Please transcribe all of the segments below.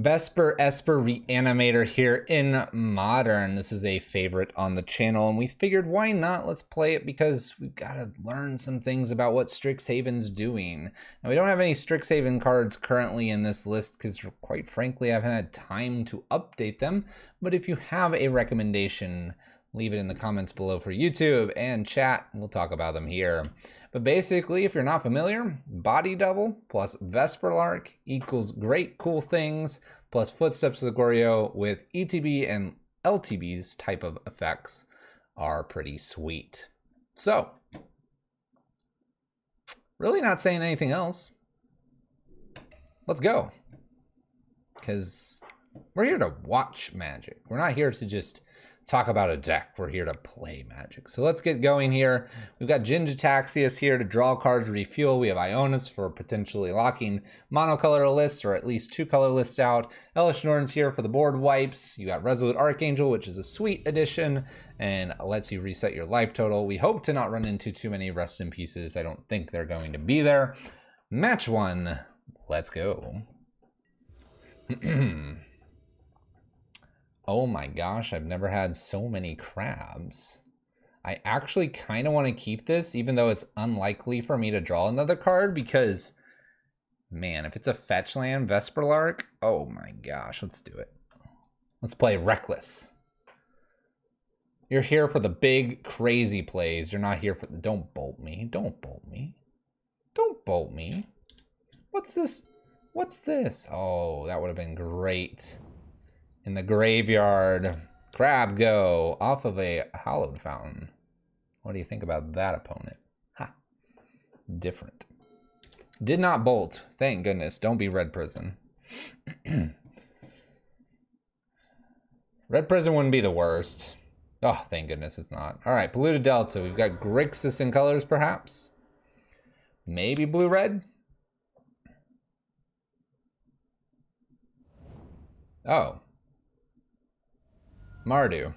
Esper Reanimator here in Modern. This is a favorite on the channel, and we figured why not? Let's play it because we've got to learn some things about what Strixhaven's doing. Now, we don't have any Strixhaven cards currently in this list because, quite frankly, I haven't had time to update them. But if you have a recommendation, leave it in the comments below for YouTube and chat, and we'll talk about them here. But basically, if you're not familiar, Body Double plus Vesperlark equals Great Cool Things plus Footsteps of the Goryo with ETB and LTB's type of effects are pretty sweet. So, really not saying anything else. Let's go. Because we're here to watch Magic. We're not here to just talk about a deck. We're here to play Magic. So let's get going here. We've got Jin-Gitaxias here to draw cards, refuel. We have Ionis for potentially locking monocolor lists or at least two color lists out. Elish Norn's here for the board wipes. You got Resolute Archangel, which is a sweet addition and lets you reset your life total. We hope to not run into too many rest in pieces. I don't think they're going to be there. Match one. Let's go. Oh my gosh, I've never had so many crabs. I actually kind of want to keep this, even though it's unlikely for me to draw another card, because, man, if it's a fetch land, Vesperlark, oh my gosh, let's do it. Let's play Reckless. You're here for the big, crazy plays. You're not here for the, don't bolt me, don't bolt me. Don't bolt me. What's this? What's this? Oh, that would have been great. In the graveyard, crab go off of a hallowed fountain. What do you think about that, opponent? Ha, different. Did not bolt, thank goodness. Don't be Red Prison. Red Prison wouldn't be the worst. Oh, thank goodness it's not. All right, Polluted Delta. We've got Grixis in colors, perhaps. Maybe blue-red. Oh. Mardu.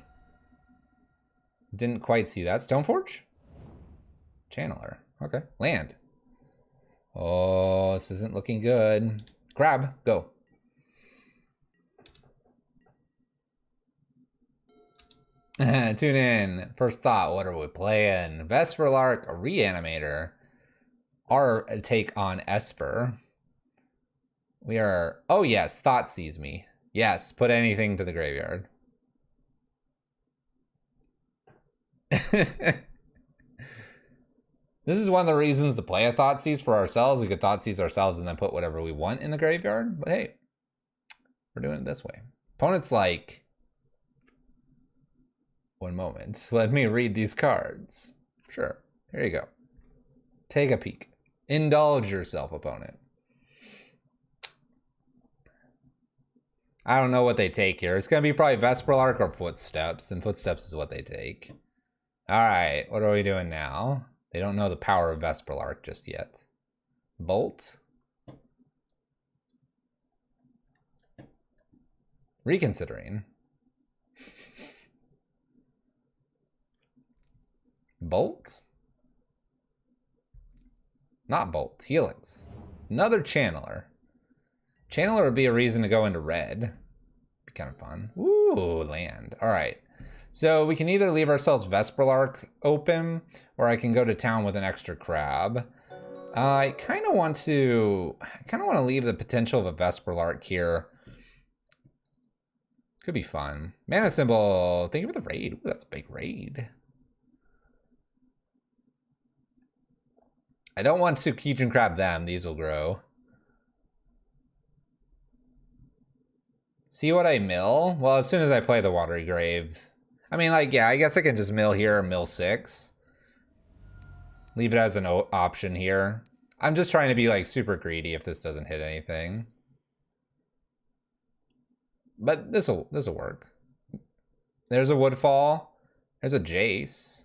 Didn't quite see that. Stoneforge? Channeler. Okay. Land. Oh, this isn't looking good. Crab. Go. Tune in. First thought, what are we playing? Vesperlark, Reanimator. Our take on Esper. We are... Oh, yes. Thought sees me. Yes. Put anything to the graveyard. This is one of the reasons to play a Thoughtseize for ourselves. We could Thoughtseize ourselves and then put whatever we want in the graveyard. But hey, we're doing it this way. Opponent's like, one moment. Let me read these cards. Sure. Here you go. Take a peek. Indulge yourself, opponent. I don't know what they take here. It's going to be probably Vesperlark or Footsteps, and Footsteps is what they take. All right, what are we doing now? They don't know the power of Vesperlark just yet. Bolt. Reconsidering. Bolt. Not Bolt, Helix. Another Channeler. Channeler would be a reason to go into red. Be kind of fun. Ooh, land. All right. So we can either leave ourselves Vesperlark open, or I can go to town with an extra crab. I kind of want to leave the potential of a Vesperlark here. Could be fun. Mana symbol. Thank you for the raid. Ooh, that's a big raid. I don't want to Keygen Crab them. These will grow. See what I mill? Well, as soon as I play the Watery Grave. I mean, like, yeah, I guess I can just mill here or mill 6. Leave it as an option here. I'm just trying to be, like, super greedy if this doesn't hit anything. But this'll work. There's a Woodfall. There's a Jace.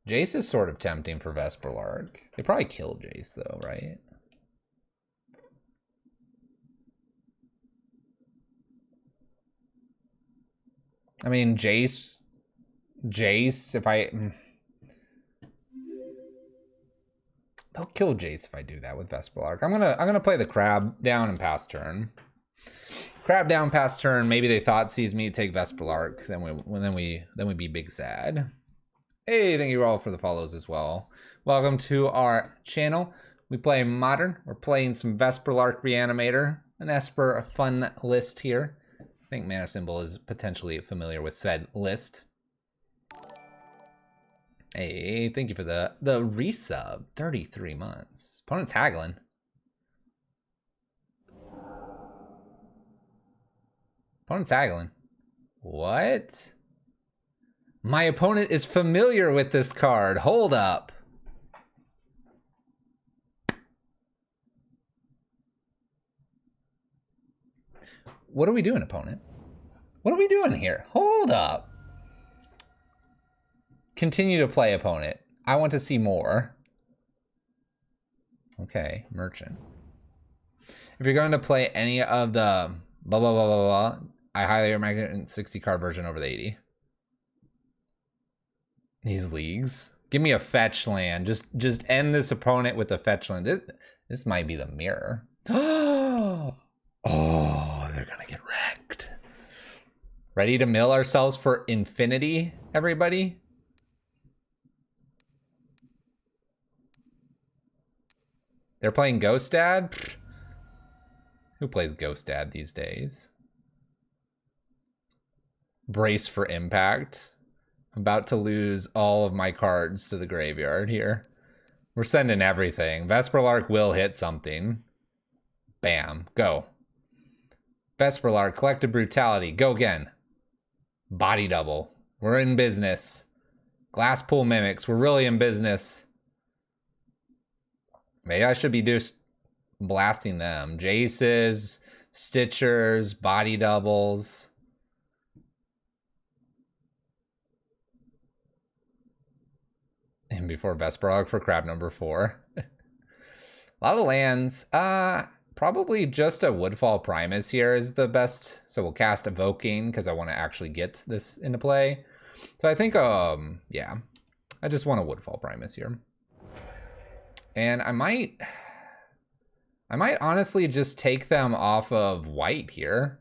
Jace is sort of tempting for Vesperlark. They probably killed Jace, though, right? I mean, Jace, if I... They'll kill Jace if I do that with Vesperlark. I'm gonna play the crab down and pass turn. Crab down past turn. Maybe they thought sees me take Vesperlark. Then we'd be big sad. Hey, thank you all for the follows as well. Welcome to our channel. We play Modern. We're playing some Vesperlark Reanimator, an Esper fun list here. I think Mana Symbol is potentially familiar with said list. Hey, thank you for the resub. 33 months. Opponent's haggling. Opponent's haggling. What? My opponent is familiar with this card. Hold up. What are we doing, opponent? What are we doing here? Hold up. Continue to play, opponent. I want to see more. Okay, merchant. If you're going to play any of the blah, blah, blah, blah, blah, I highly recommend 60 card version over the 80. These leagues. Give me a fetch land. Just end this opponent with a fetch land. This might be the mirror. Oh, they're gonna get wrecked. Ready to mill ourselves for infinity, everybody? They're playing Ghost Dad? Who plays Ghost Dad these days? Brace for impact. I'm about to lose all of my cards to the graveyard here. We're sending everything. Vesperlark will hit something. Bam. Go. Vesperlark, Collective Brutality. Go again. Body double. We're in business. Glasspool Mimics. We're really in business. Maybe I should be just blasting them. Jaces, Stitchers, body doubles. And before Vesperlark for crab number 4. A lot of lands. Probably just a Woodfall Primus here is the best. So we'll cast Evoking because I want to actually get this into play. So I think, yeah, I just want a Woodfall Primus here. And I might honestly just take them off of white here.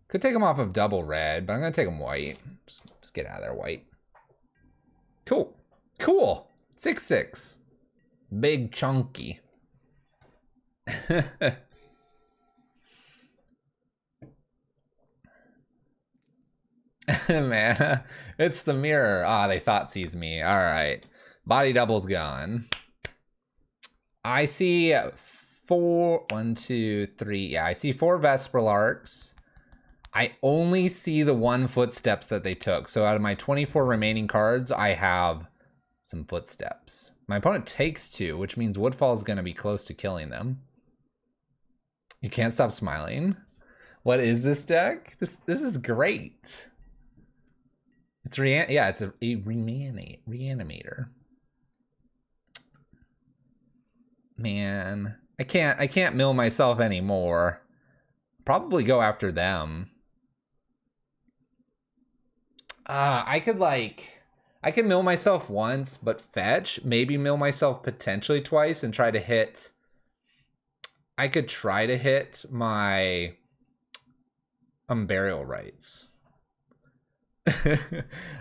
Could take them off of double red, but I'm going to take them white. Just get out of there, white. Cool. Cool. 6/6. Big chunky. Man, it's the mirror. Ah, they thought sees me. All right. Body double's gone. I see 4, 1, 2, 3. Yeah, I see 4 Vesperlarks. I only see the 1 footsteps that they took. So out of my 24 remaining cards, I have some footsteps. My opponent takes 2, which means Woodfall is going to be close to killing them. You can't stop smiling. What is this deck? This is great. It's it's a reanimator. Man, I can't mill myself anymore. Probably go after them. I could mill myself once, but fetch. Maybe mill myself potentially twice and try to hit. I could try to hit my Unburial Rites.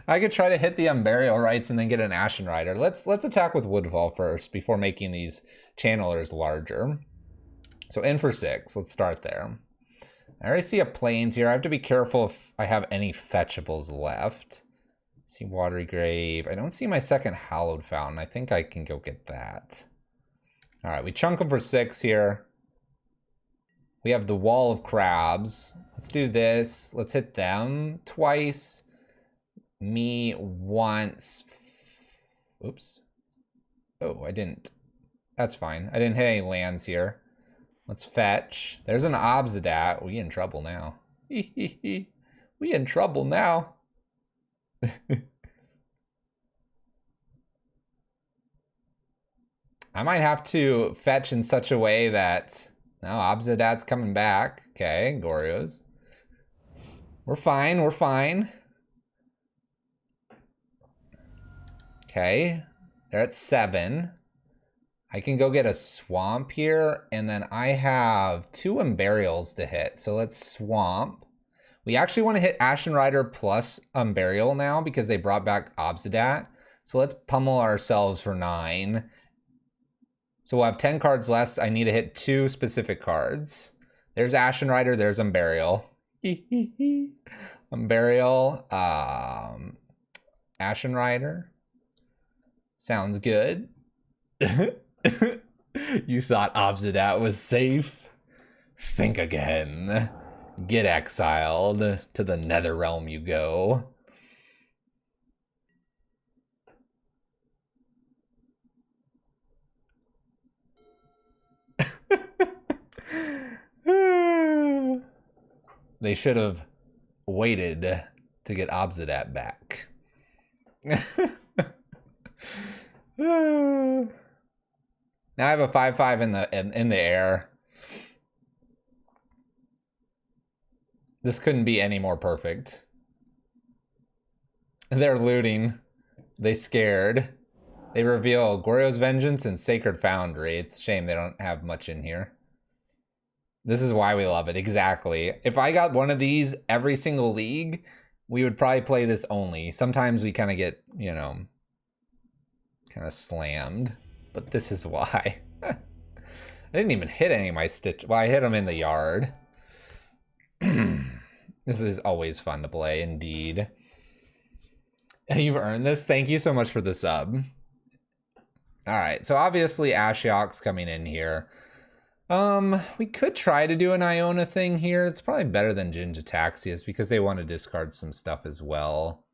I could try to hit the Unburial Rites and then get an Ashen Rider. Let's attack with Woodfall first before making these channelers larger. So in for 6. Let's start there. I already see a Plains here. I have to be careful if I have any fetchables left. See Watery Grave. I don't see my second Hallowed Fountain. I think I can go get that. All right, we chunk them for 6 here. We have the Wall of Crabs. Let's do this. Let's hit them twice. Me once. Oops. Oh, I didn't. That's fine. I didn't hit any lands here. Let's fetch. There's an Obsidat. We in trouble now. We in trouble now. I might have to fetch in such a way that... No, Obsidat's coming back. Okay, Goryo's. We're fine, we're fine. Okay, they're at 7. I can go get a swamp here, and then I have 2 Unburials to hit. So let's swamp. We actually want to hit Ashen Rider plus Unburial now because they brought back Obsidat. So let's pummel ourselves for 9. So we'll have 10 cards less. I need to hit 2 specific cards. There's Ashen Rider, there's Unburial. Unburial, Ashen Rider. Sounds good. You thought Obsidat was safe? Think again. Get exiled. To the Nether Realm you go. They should have waited to get Obsidat back. Now I have a 5/5 in the air. This couldn't be any more perfect. They're looting. They scared. They reveal Goryo's Vengeance and Sacred Foundry. It's a shame they don't have much in here. This is why we love it, exactly. If I got one of these every single league, we would probably play this only. Sometimes we kind of get, you know, kind of slammed. But this is why. I didn't even hit any of my stitch. Well, I hit them in the yard. This is always fun to play, indeed. You've earned this. Thank you so much for the sub. All right, so obviously Ashiok's coming in here. We could try to do an Iona thing here. It's probably better than Jin-Gitaxias because they want to discard some stuff as well.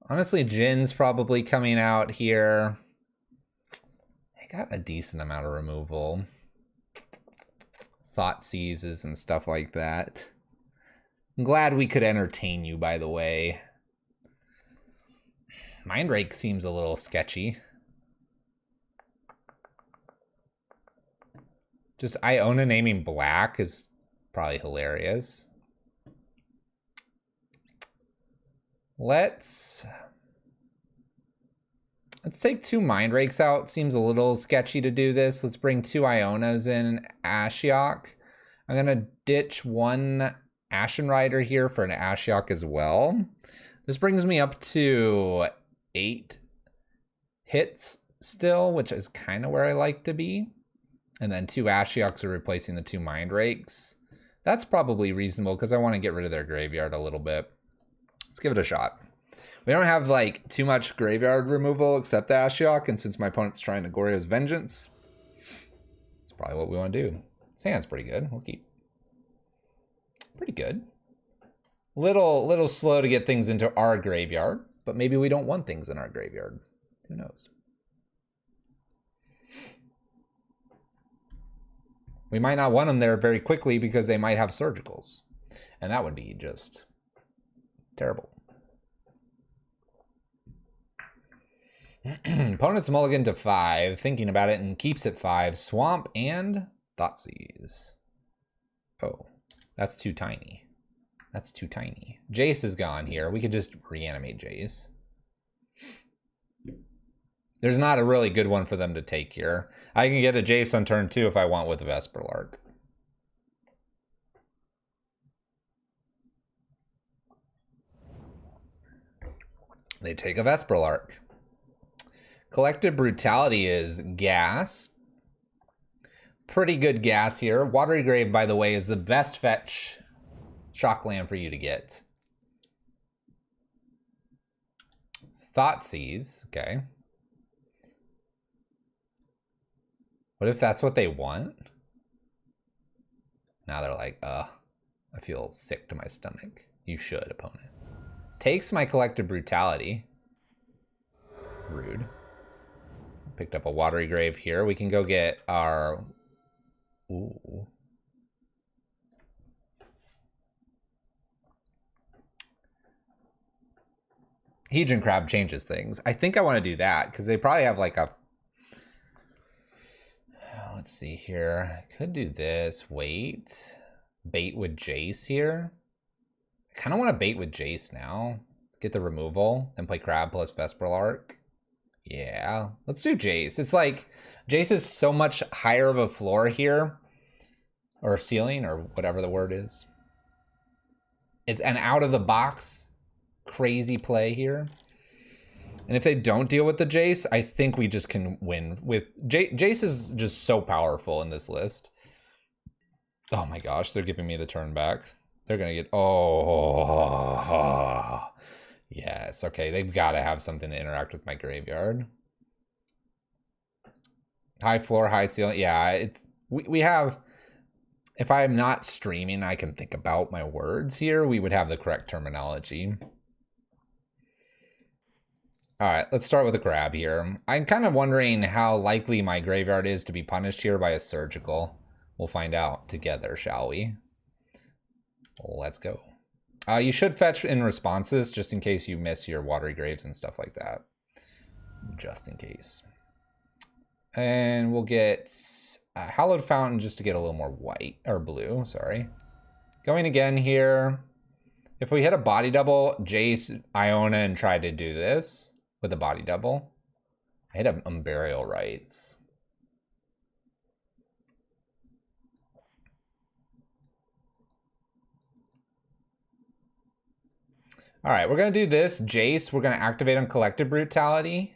Honestly, Jin's probably coming out here. I got a decent amount of removal. Thought seizes and stuff like that. I'm glad we could entertain you, by the way. Mind Rake seems a little sketchy. Just Iona naming black is probably hilarious. Let's take 2 Mind Rakes out. Seems a little sketchy to do this. Let's bring 2 Ionas in Ashiok. I'm gonna ditch 1 Ashen Rider here for an Ashiok as well. This brings me up to 8 hits still, which is kind of where I like to be. And then 2 Ashioks are replacing the 2 Mind Rakes. That's probably reasonable because I want to get rid of their graveyard a little bit. Let's give it a shot. We don't have like too much graveyard removal except the Ashiok, and since my opponent's trying to Goryo's Vengeance, that's probably what we want to do. Sand's pretty good. We'll keep. Pretty good. Little slow to get things into our graveyard, but maybe we don't want things in our graveyard. Who knows? We might not want them there very quickly because they might have surgicals, and that would be just terrible. Opponent's mulligan to 5, thinking about it, and keeps it 5. Swamp and Thoughtseize. Oh, that's too tiny. That's too tiny. Jace is gone here. We could just reanimate Jace. There's not a really good one for them to take here. I can get a Jace on turn 2 if I want with a Vesperlark. They take a Vesperlark. Collective Brutality is gas. Pretty good gas here. Watery Grave, by the way, is the best fetch shockland for you to get. Thoughtseize, okay. What if that's what they want? Now they're like, I feel sick to my stomach. You should, opponent. Takes my Collective Brutality. Rude. Picked up a Watery Grave here. We can go get our... Ooh. Hedron Crab changes things. I think I want to do that because they probably have like a... Let's see here. I could do this. Wait. Bait with Jace here. I kind of want to bait with Jace now. Get the removal. Then play Crab plus Vesperlark. Yeah, let's do Jace. It's like, Jace is so much higher of a floor here. Or ceiling, or whatever the word is. It's an out-of-the-box crazy play here. And if they don't deal with the Jace, I think we just can win. With Jace is just so powerful in this list. Oh my gosh, they're giving me the turn back. They're gonna get, oh. Yes, okay, they've gotta have something to interact with my graveyard. High floor, high ceiling, yeah, it's, we have, if I'm not streaming, I can think about my words here, we would have the correct terminology. All right, let's start with a grab here. I'm kind of wondering how likely my graveyard is to be punished here by a surgical. We'll find out together, shall we? Let's go. You should fetch in responses just in case you miss your watery graves and stuff like that. Just in case. And we'll get Hallowed Fountain just to get a little more white, or blue, sorry. Going again here. If we hit a body double, Jace, Iona, and try to do this with a body double. I hit a Burial Rites. All right, we're gonna do this. Jace, we're gonna activate on Collective Brutality.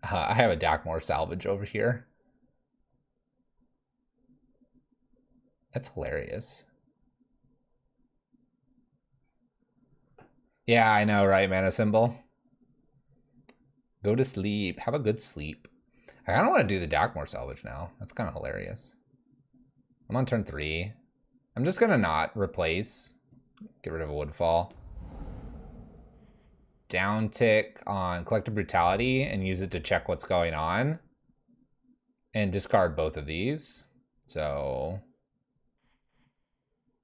I have a Dakmor Salvage over here. That's hilarious. Yeah, I know, right, Mana Symbol? Go to sleep. Have a good sleep. I kind of want to do the Dakmor Salvage now. That's kind of hilarious. I'm on turn 3. I'm just going to not replace. Get rid of a Woodfall. Down tick on Collective Brutality and use it to check what's going on. And discard both of these. So...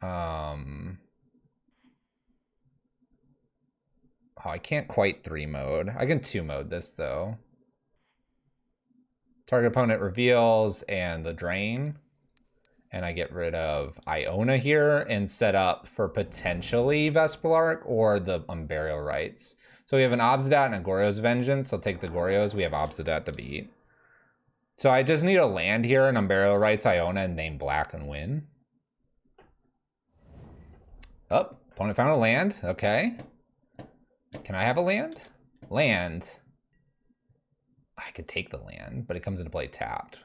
Oh, I can't quite 3 mode. I can 2 mode this though. Target opponent reveals and the drain. And I get rid of Iona here and set up for potentially Vesperlark or the Burial Rites. So we have an Obsidat and a Goryo's Vengeance. I'll take the Goryo's. We have Obsidat to beat. So I just need a land here and Burial Rites, Iona, and name black and win. Oh, opponent found a land. Okay. Can I have a land? Land. I could take the land, but it comes into play tapped.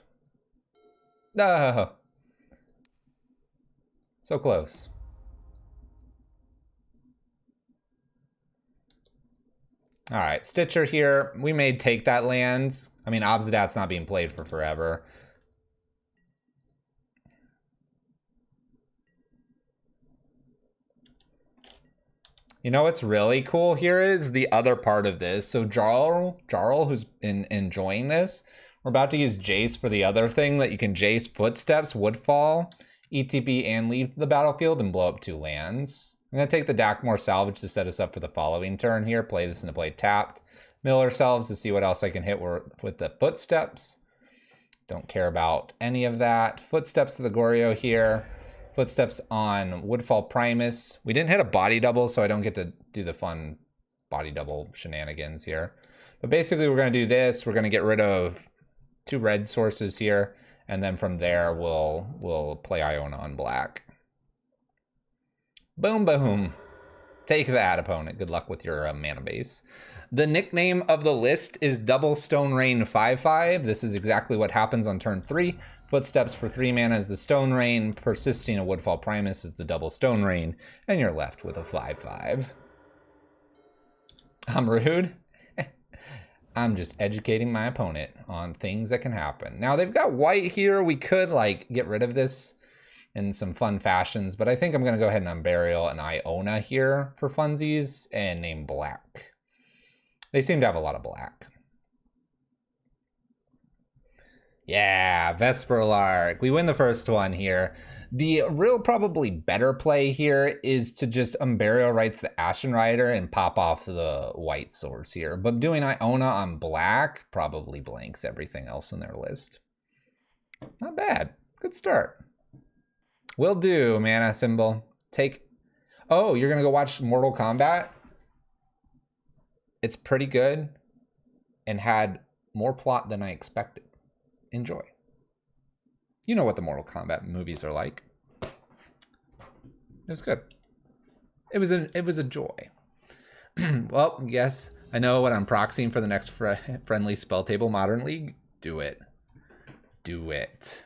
No. So close. All right, Stitcher here. We may take that land. I mean, Obsidat's not being played for forever. You know what's really cool here is the other part of this. So Jarl, who's been enjoying this, we're about to use Jace for the other thing that you can Jace Footsteps, Woodfall, ETB, and leave the battlefield and blow up 2 lands. I'm going to take the Dakmor Salvage to set us up for the following turn here. Play this into play tapped. Mill ourselves to see what else I can hit with the Footsteps. Don't care about any of that. Footsteps to the Goryo here. Footsteps on Woodfall Primus. We didn't hit a body double, so I don't get to do the fun body double shenanigans here. But basically, we're going to do this. We're going to get rid of 2 red sources here. And then from there, we'll play Iona on black. Boom, boom. Take that, opponent. Good luck with your mana base. The nickname of the list is Double Stone Rain 5/5. This is exactly what happens on turn 3. Footsteps for 3 mana is the Stone Rain. Persisting a Woodfall Primus is the Double Stone Rain. And you're left with a 5/5. I'm rude. I'm just educating my opponent on things that can happen. Now they've got white here. We could like get rid of this in some fun fashions, but I think I'm going to go ahead and Unburial and Iona here for funsies and name black. They seem to have a lot of black. Yeah, Vesperlark. We win the first one here. The real probably better play here is to just Unburial Rites the Ashen Rider and pop off the white source here. But doing Iona on black probably blanks everything else in their list. Not bad. Good start. Will do, Mana Symbol. Take... Oh, you're going to go watch Mortal Kombat? It's pretty good and had more plot than I expected. Enjoy. You know what the Mortal Kombat movies are like. It was good. It was a joy. Well, yes, I know what I'm proxying for the next friendly spell table Modern League. Do it. Do it.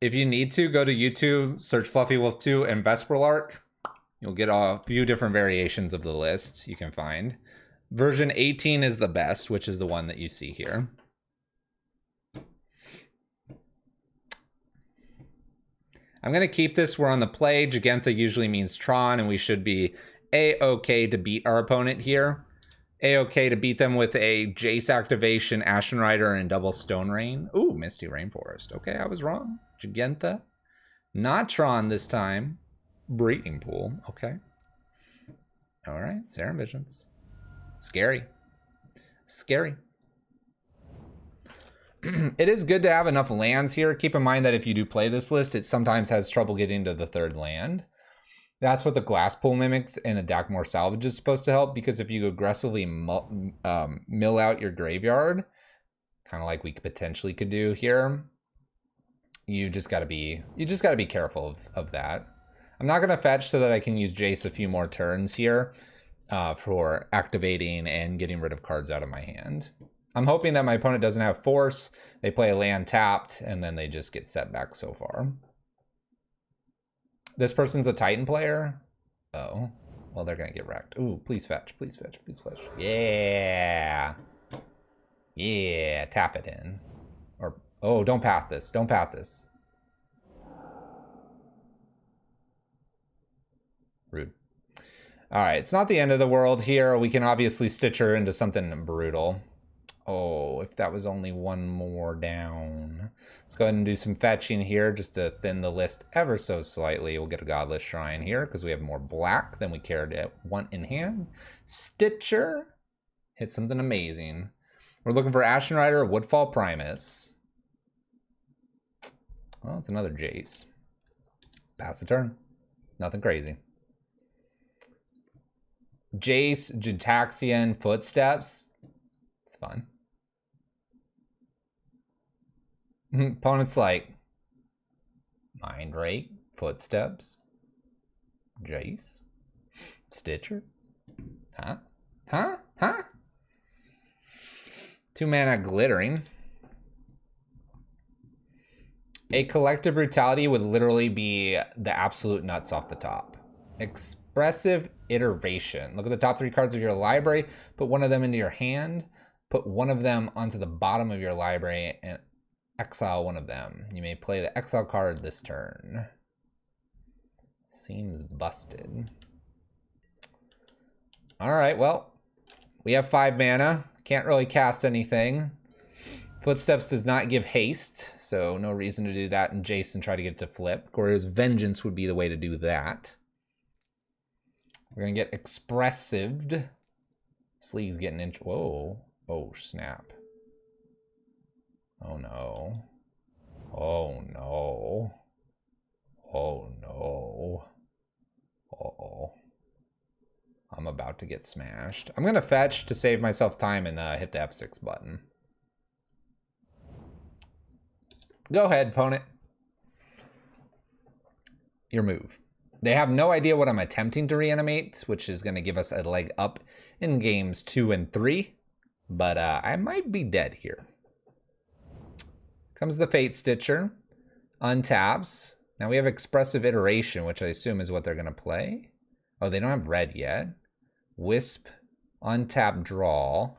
If you need to, go to YouTube, search Fluffy Wolf 2 and Vesperlark. You'll get a few different variations of the list you can find. Version 18 is the best, which is the one that you see here. I'm going to keep this. We're on the play. Jigantha usually means Tron, and we should be A-okay to beat our opponent here. A-okay to beat them with a Jace activation, Ashen Rider, and double Stone Rain. Ooh, Misty Rainforest. Okay, I was wrong. Jigantha. Not Tron this time. Breeding Pool. Okay. All right, Serum Visions. Scary. Scary. It is good to have enough lands here. Keep in mind that if you do play this list, it sometimes has trouble getting to the third land. That's what the Glass Pool Mimics and the Dakmor Salvage is supposed to help, because if you aggressively mill out your graveyard, kind of like we potentially could do here, you just got to be careful of that. I'm not going to fetch so that I can use Jace a few more turns here for activating and getting rid of cards out of my hand. I'm hoping that my opponent doesn't have Force, they play a land tapped, and then they just get set back so far. This person's a Titan player? Oh, well, they're going to get wrecked. Ooh, please fetch, please fetch, please fetch. Yeah. Yeah, tap it in. Or, oh, don't path this, don't path this. Rude. All right, it's not the end of the world here. We can obviously stitch her into something brutal. Oh, if that was only one more down. Let's go ahead and do some fetching here just to thin the list ever so slightly. We'll get a Godless Shrine here because we have more black than we care to want in hand. Stitcher. Hit something amazing. We're looking for Ashen Rider, Woodfall Primus. Well, it's another Jace. Pass the turn. Nothing crazy. Jace, Jitaxian, Footsteps. It's fun. Opponent's like Mind Rake, Footsteps, Jace, Stitcher. Huh? Huh? Huh? 2 mana Glittering. A Collective Brutality would literally be the absolute nuts off the top. Expressive Iteration. Look at the top 3 cards of your library, put one of them into your hand, put one of them onto the bottom of your library, and exile one of them. You may play the exile card this turn. Seems busted. All right, well, we have 5 mana. Can't really cast anything. Footsteps does not give haste, so no reason to do that. And Jason try to get it to flip. Goryo's Vengeance would be the way to do that. We're gonna get Expressived. Sleeve's getting in. Whoa. Oh, snap. Oh, no. Oh, no. Oh, no. Uh-oh. I'm about to get smashed. I'm going to fetch to save myself time and hit the F6 button. Go ahead, opponent. Your move. They have no idea what I'm attempting to reanimate, which is going to give us a leg up in games 2 and 3. But I might be dead here. Comes the Fate Stitcher. Untaps. Now we have Expressive Iteration, which I assume is what they're going to play. Oh, they don't have red yet. Wisp. Untap, draw.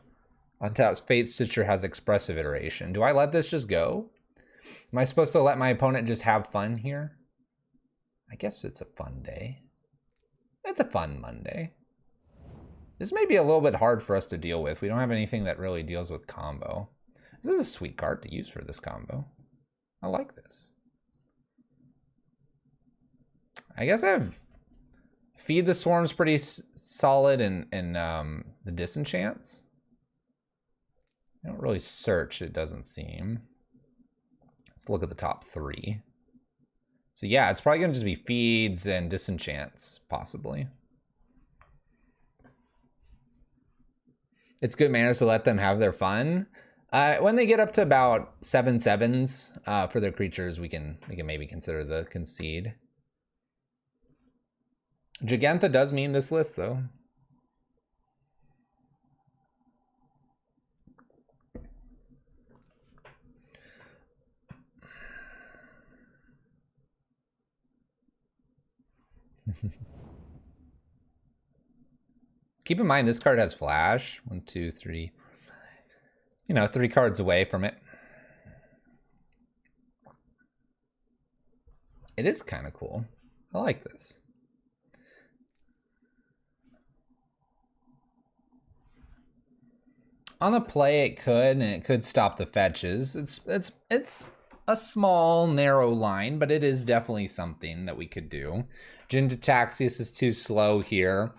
Untaps Fate Stitcher has Expressive Iteration. Do I let this just go? Am I supposed to let my opponent just have fun here? I guess it's a fun day. It's a fun Monday. This may be a little bit hard for us to deal with. We don't have anything that really deals with combo. This is a sweet card to use for this combo. I like this. I guess I have Feed the Swarm's pretty solid in the Disenchants. I don't really search, it doesn't seem. Let's look at the top 3. So yeah, it's probably going to just be Feeds and Disenchants, possibly. It's good manners to let them have their fun. When they get up to about 7/7s for their creatures, we can maybe consider the concede. Gigantha does mean this list though. Keep in mind this card has flash. 1, 2, 3. You know, 3 cards away from it. It is kind of cool. I like this. On the play, it could, and it could stop the fetches. It's a small, narrow line, but it is definitely something that we could do. Jin-Taxius is too slow here.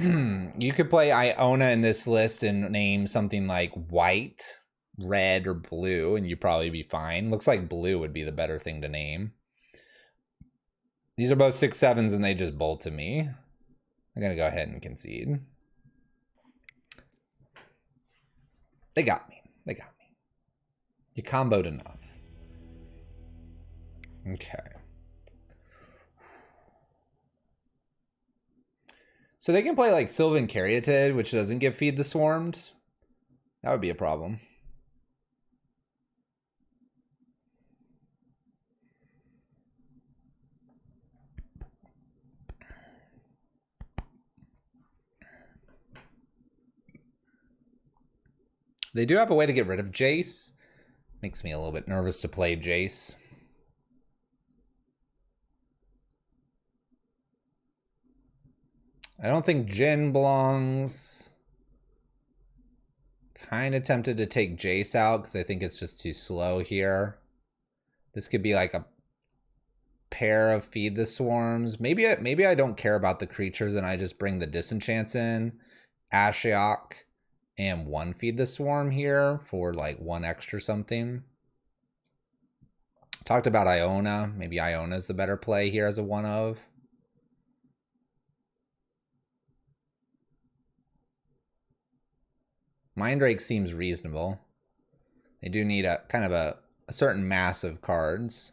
You could play Iona in this list and name something like white, red, or blue, and you'd probably be fine. Looks like blue would be the better thing to name. These are both 6/7s, and they just bolt to me. I'm gonna go ahead and concede. They got me. They got me. You comboed enough. Okay. So they can play like Sylvan Caryatid, which doesn't get Feed the Swarmed. That would be a problem. They do have a way to get rid of Jace. Makes me a little bit nervous to play Jace. I don't think Jin belongs. Kind of tempted to take Jace out because I think it's just too slow here. This could be like a pair of Feed the Swarms. Maybe I don't care about the creatures and I just bring the Disenchants in. Ashiok and 1 Feed the Swarm here for like 1 extra something. Talked about Iona. Maybe Iona's the better play here as a 1 of. Mindrake seems reasonable. They do need a kind of a certain mass of cards.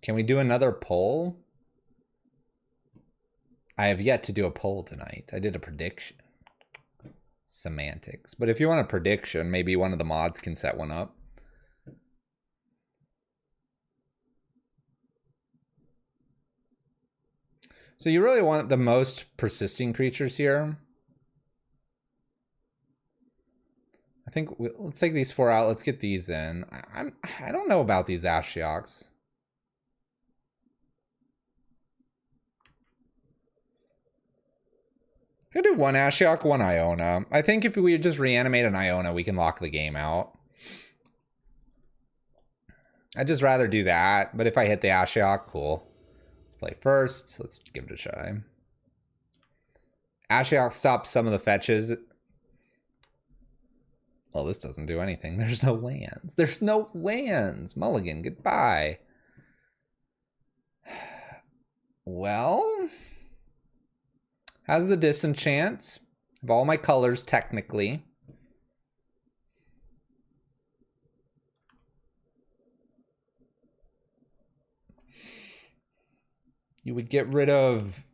Can we do another poll? I have yet to do a poll tonight. I did a prediction. Semantics. But if you want a prediction, maybe one of the mods can set one up. So you really want the most persisting creatures here. I think let's take these 4 out. Let's get these in. I don't know about these Ashioks. I'm gonna do 1 Ashiok, 1 Iona. I think if we just reanimate an Iona, we can lock the game out. I'd just rather do that, but if I hit the Ashiok, cool. Let's play first. Let's give it a try. Ashiok stops some of the fetches. Well, this doesn't do anything. There's no lands. There's no lands. Mulligan, goodbye. Well, has the Disenchant of all my colors, technically. You would get rid of...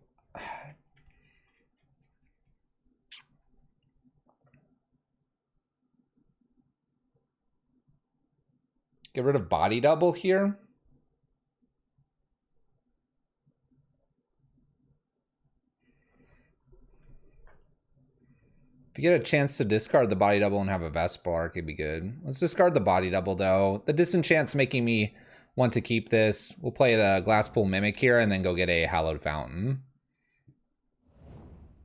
Get rid of Body Double here. If you get a chance to discard the Body Double and have a Vesperlark, it'd be good. Let's discard the Body Double, though. The Disenchant's making me want to keep this. We'll play the Glasspool Mimic here and then go get a Hallowed Fountain.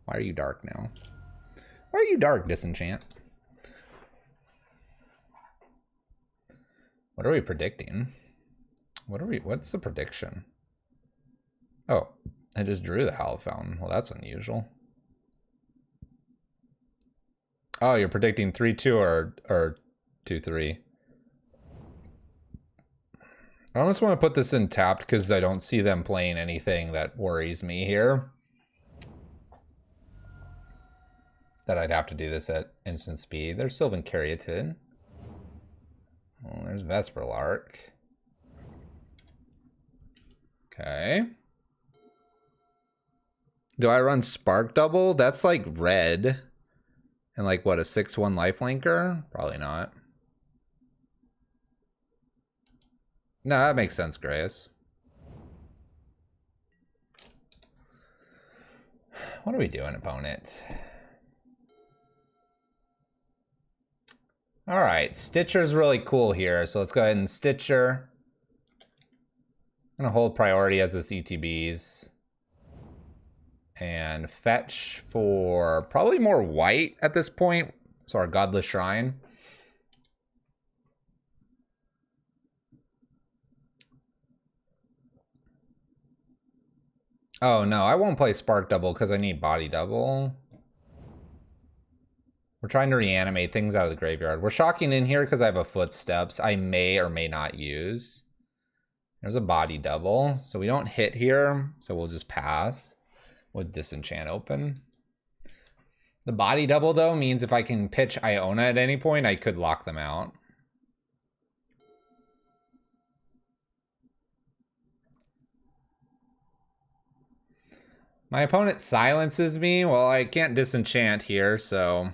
Why are you dark now? Why are you dark, Disenchant? What are we predicting? What's the prediction? Oh, I just drew the Hallowed Fountain. Well, that's unusual. Oh, you're predicting 3-2 or 2-3. I almost want to put this in tapped because I don't see them playing anything that worries me here. That I'd have to do this at instant speed. There's Sylvan Caryatid. Oh, there's Vesperlark. Okay. Do I run Spark Double? That's like red. And like what, a 6/1 lifelinker? Probably not. No, that makes sense, Grace. What are we doing, opponent? All right, Stitcher's really cool here, so let's go ahead and Stitcher. I'm gonna hold priority as this ETBs. And fetch for probably more white at this point. So our Godless Shrine. Oh no, I won't play Spark Double because I need Body Double. We're trying to reanimate things out of the graveyard. We're shocking in here because I have a Footsteps I may or may not use. There's a Body Double. So we don't hit here, so we'll just pass with Disenchant open. The Body Double, though, means if I can pitch Iona at any point, I could lock them out. My opponent silences me. Well, I can't Disenchant here, so...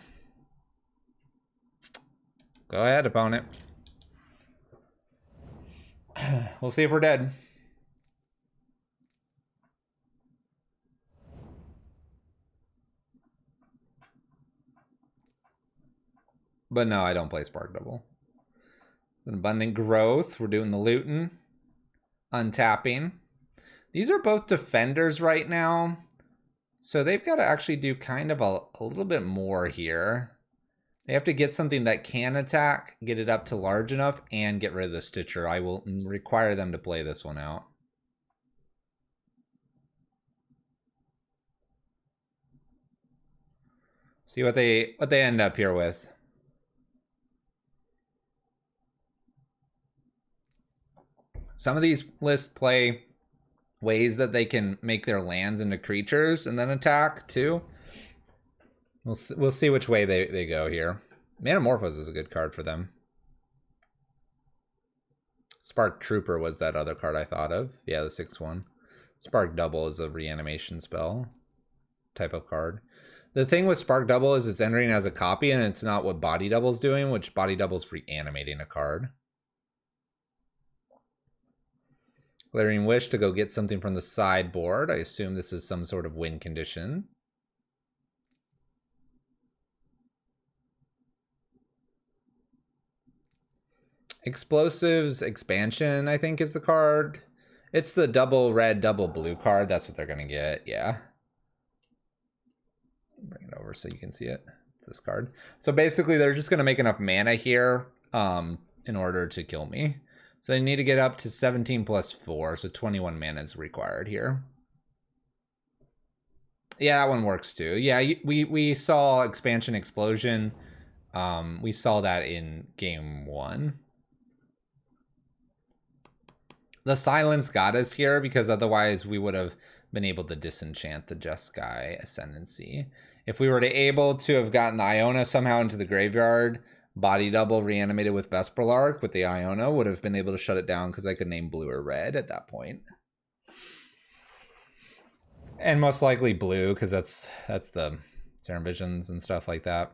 Go ahead, opponent. We'll see if we're dead. But no, I don't play Spark Double. An Abundant Growth. We're doing the looting. Untapping. These are both defenders right now. So they've got to actually do kind of a little bit more here. They have to get something that can attack, get it up to large enough, and get rid of the Stitcher. I will require them to play this one out. See what they end up here with. Some of these lists play ways that they can make their lands into creatures and then attack too. We'll see which way they go here. Manamorphose is a good card for them. Spark Trooper was that other card I thought of. Yeah, the 6/1. Spark Double is a reanimation spell type of card. The thing with Spark Double is it's entering as a copy and it's not what Body Double's doing, which Body Double's reanimating a card. Glaring Wish to go get something from the sideboard. I assume this is some sort of win condition. Explosives Expansion, I think, is the card. It's the double red, double blue card. That's what they're going to get, yeah. Bring it over so you can see it. It's this card. So basically, they're just going to make enough mana here in order to kill me. So they need to get up to 17 plus 4, so 21 mana is required here. Yeah, that one works too. Yeah, we saw Expansion Explosion. We saw that in game 1. The silence got us here because otherwise we would have been able to disenchant the Jeskai Ascendancy. If we were able to have gotten the Iona somehow into the graveyard, Body Double reanimated with Vesperlark with the Iona would have been able to shut it down because I could name blue or red at that point. And most likely blue because that's the Serum Visions and stuff like that.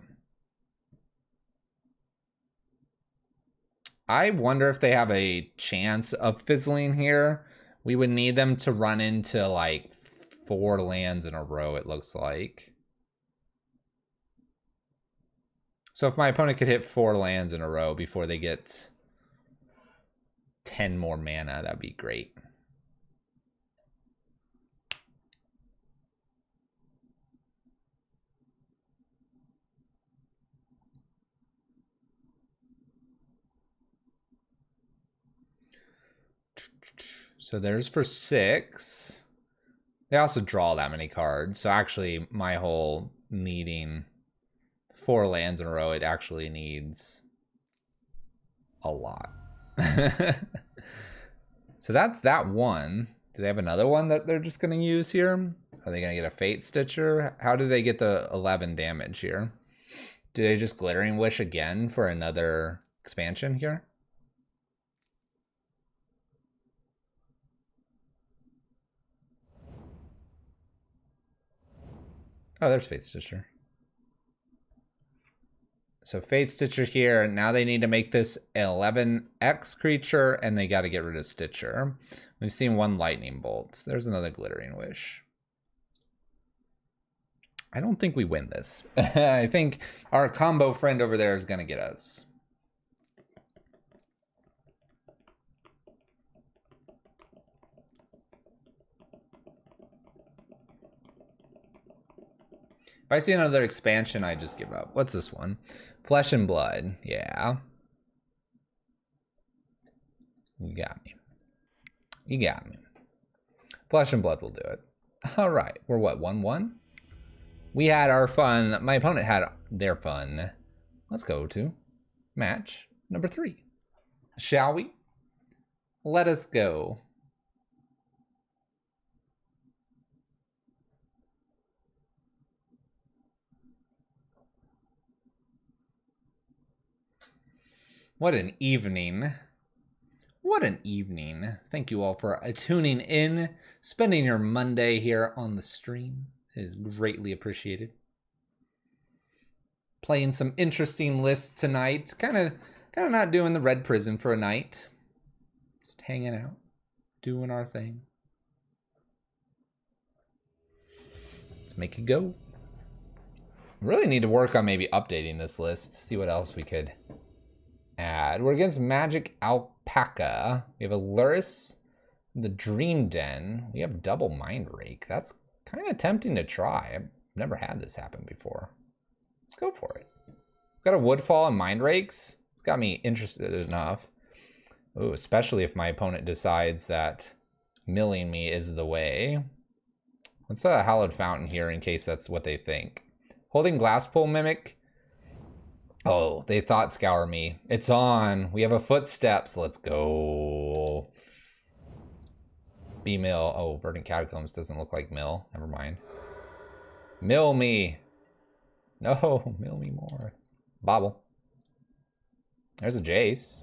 I wonder if they have a chance of fizzling here. We would need them to run into like 4 lands in a row, it looks like. So if my opponent could hit 4 lands in a row before they get 10 more mana, that'd be great. So there's for 6. They also draw that many cards. So actually my whole needing 4 lands in a row, it actually needs a lot. So that's that one. Do they have another one that they're just going to use here? Are they going to get a Fate Stitcher? How do they get the 11 damage here? Do they just Glittering Wish again for another expansion here? Oh, there's Fate Stitcher. So Fate Stitcher here. Now they need to make this 11x creature, and they got to get rid of Stitcher. We've seen one Lightning Bolt. There's another Glittering Wish. I don't think we win this. I think our combo friend over there is going to get us. If I see another expansion, I just give up. What's this one? Flesh and Blood. Yeah. You got me. You got me. Flesh and Blood will do it. All right. We're what, 1-1? We had our fun. My opponent had their fun. Let's go to match number 3. Shall we? Let us go. What an evening. What an evening. Thank you all for tuning in, spending your Monday here on the stream. It is greatly appreciated. Playing some interesting lists tonight. Kind of not doing the Red Prison for a night. Just hanging out, doing our thing. Let's make it go. Really need to work on maybe updating this list. See what else we could add. We're against Magic Alpaca. We have a Luris, the Dream Den. We have double Mind Rake. That's kind of tempting to try. I've never had this happen before. Let's go for it. Got a Woodfall and Mind Rakes. It's got me interested enough. Ooh, especially if my opponent decides that milling me is the way. Let's a Hallowed Fountain here in case that's what they think. Holding Glasspool Mimic. Oh, they thought Scour me. It's on. We have a Footsteps. Let's go. B-Mill. Oh, Verdant Catacombs doesn't look like Mill. Never mind. Mill me. No, mill me more. Bobble. There's a Jace.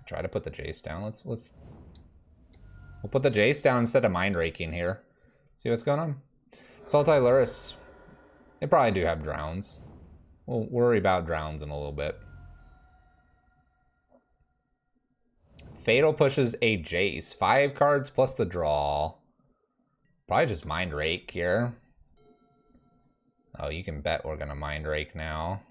Try to put the Jace down. We'll put the Jace down instead of Mind Raking here. See what's going on. Sultai Luris. They probably do have Drowns. We'll worry about Drowns in a little bit. Fatal pushes a Jace. 5 cards plus the draw. Probably just Mind Rake here. Oh, you can bet we're gonna Mind Rake now.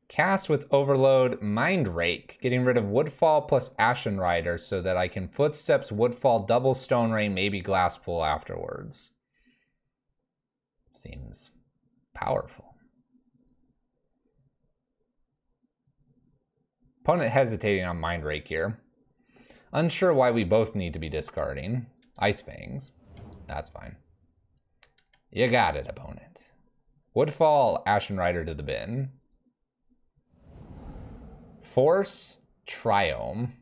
Cast with Overload, Mind Rake, getting rid of Woodfall plus Ashen Rider so that I can Footsteps, Woodfall, double Stone Rain, maybe Glasspool afterwards. Seems powerful. Opponent hesitating on Mind Rake here. Unsure why we both need to be discarding. Ice Fangs. That's fine. You got it, opponent. Woodfall, Ashen Rider to the bin. Force, Triome.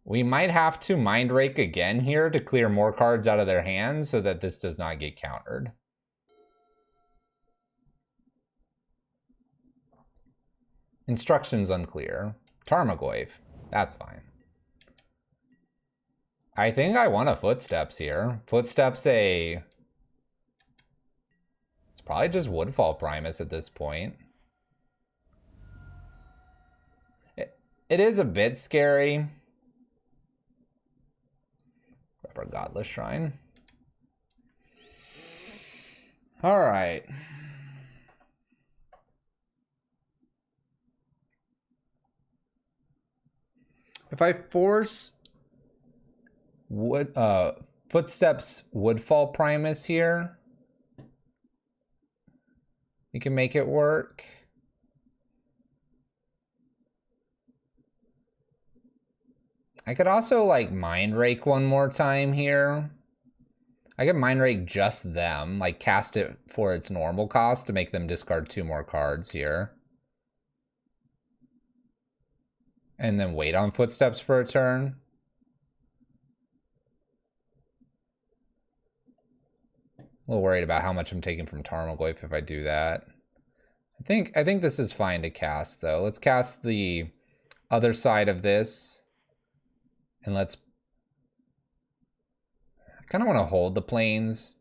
We might have to Mind Rake again here to clear more cards out of their hands so that this does not get countered. Instructions unclear. Tarmogoyf. That's fine. I think I want a Footsteps here. Footsteps it's probably just Woodfall Primus at this point. It is a bit scary. Grab our Godless Shrine. All right. If I force Footsteps Woodfall Primus here, you can make it work. I could also like Mind Rake one more time here. I can Mind Rake just them, like cast it for its normal cost to make them discard 2 more cards here. And then wait on Footsteps for a turn. A little worried about how much I'm taking from Tarmogoyf if I do that. I think this is fine to cast though. Let's cast the other side of this. And let's... I kind of want to hold the planes.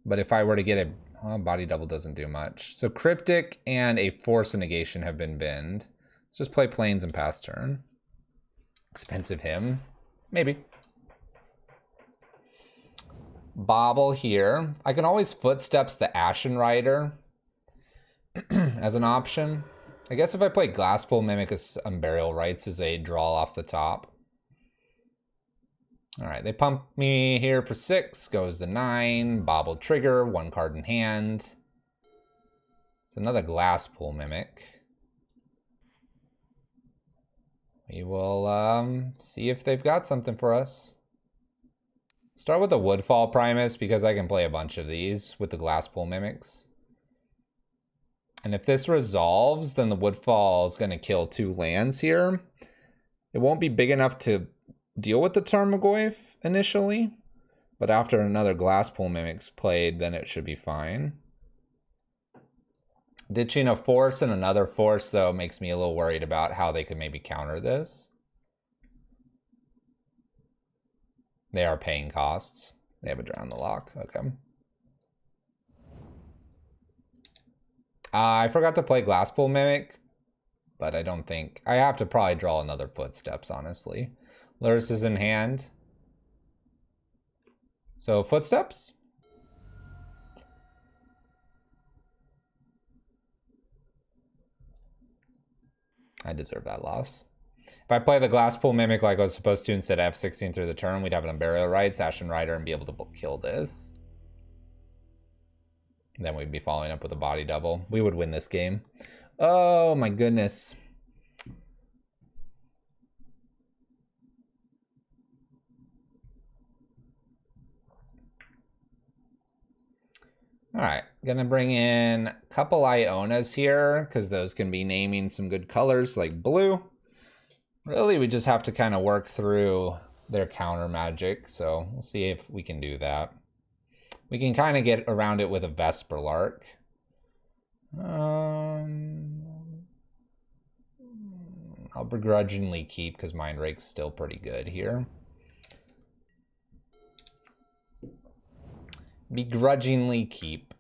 But if I were to get a... Well, body double doesn't do much. So Cryptic and a Force of Negation have been binned. Let's just play planes and pass turn. Expensive him. Maybe. Bobble here. I can always Footsteps the Ashen Rider as an option. I guess if I play Glasspool Mimicus Burial Rites as a draw off the top. Alright, they pump me here for 6, goes to 9, bobble trigger, 1 card in hand. It's another Glasspool Mimic. We will see if they've got something for us. Start with the Woodfall Primus because I can play a bunch of these with the Glasspool Mimics. And if this resolves, then the Woodfall is going to kill 2 lands here. It won't be big enough to deal with the Tarmogoyf initially, but after another Glasspool Mimic's played, then it should be fine. Ditching a Force and another Force, though, makes me a little worried about how they could maybe counter this. They are paying costs. They have a Drown the Lock. Okay. I forgot to play Glasspool Mimic, but I don't think... I have to probably draw another Footsteps, honestly. Lurrus is in hand. So, Footsteps? I deserve that loss. If I play the Glasspool Mimic like I was supposed to instead of F16 through the turn, we'd have an Burial Rites, Ashen Rider, and be able to kill this. Then we'd be following up with a body double. We would win this game. Oh my goodness. All right, gonna bring in a couple Ionas here because those can be naming some good colors like blue. Really, we just have to kind of work through their counter magic, so we'll see if we can do that. We can kind of get around it with a Vesperlark. I'll begrudgingly keep because Mind Rake's still pretty good here. Begrudgingly keep.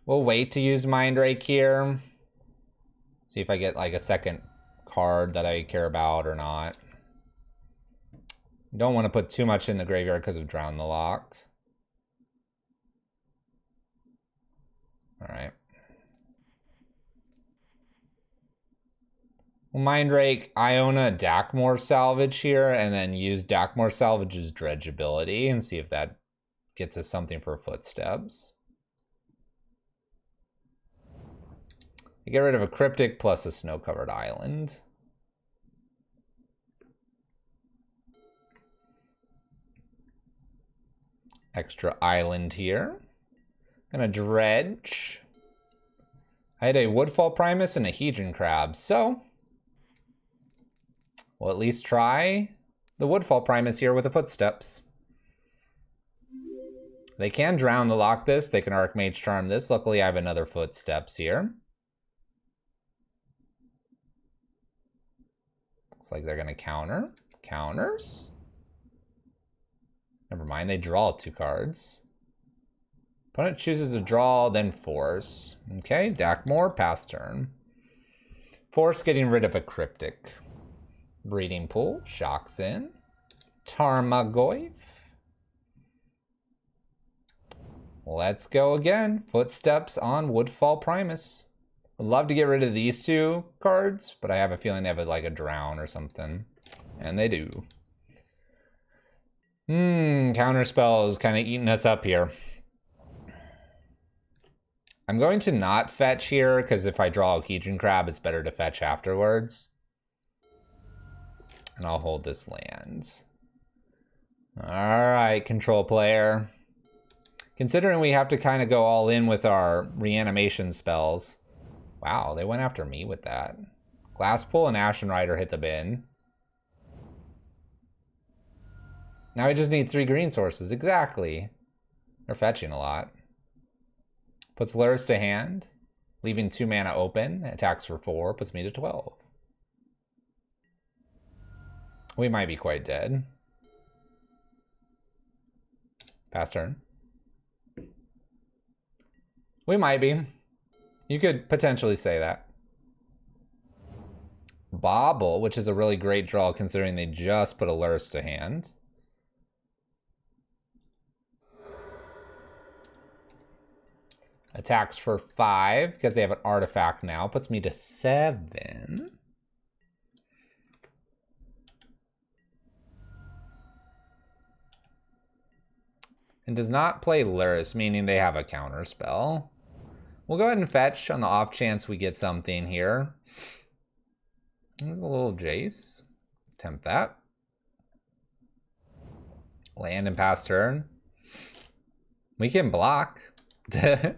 We'll wait to use Mind Rake here. See if I get like a second card that I care about or not. Don't want to put too much in the graveyard because of Drown the Lock. Alright. We'll Mind Rake Iona Dakmor Salvage here and then use Dakmor Salvage's Dredge ability and see if that gets us something for Footsteps. I get rid of a Cryptic plus a Snow-Covered Island. Extra island here. Gonna Dredge. I had a Woodfall Primus and a Hedron Crab, so we'll at least try the Woodfall Primus here with the Footsteps. They can Drown the Lock this, they can Archmage Charm this. Luckily I have another Footsteps here. Looks like they're gonna counter. Counters. Never mind, they draw 2 cards. Opponent chooses to draw, then Force. Okay, Dakmor, pass turn. Force getting rid of a Cryptic. Breeding Pool, shocks in. Tarmogoyf. Let's go again. Footsteps on Woodfall Primus. Would love to get rid of these 2 cards, but I have a feeling they have like a Drown or something. And they do. Counterspell is kind of eating us up here. I'm going to not fetch here, because if I draw a Hedron Crab, it's better to fetch afterwards. And I'll hold this land. Alright, control player. Considering we have to kind of go all in with our reanimation spells. Wow, they went after me with that. Glasspool and Ashen Rider hit the bin. Now we just need 3 green sources. Exactly. They're fetching a lot. Puts lures to hand, leaving 2 mana open. Attacks for 4, puts me to 12. We might be quite dead. Pass turn. We might be. You could potentially say that. Bobble, which is a really great draw considering they just put a lures to hand. Attacks for 5 because they have an artifact now. Puts me to 7. And does not play Lurrus, meaning they have a counter spell. We'll go ahead and fetch on the off chance we get something here. There's a little Jace. Attempt that. Land and pass turn. We can block.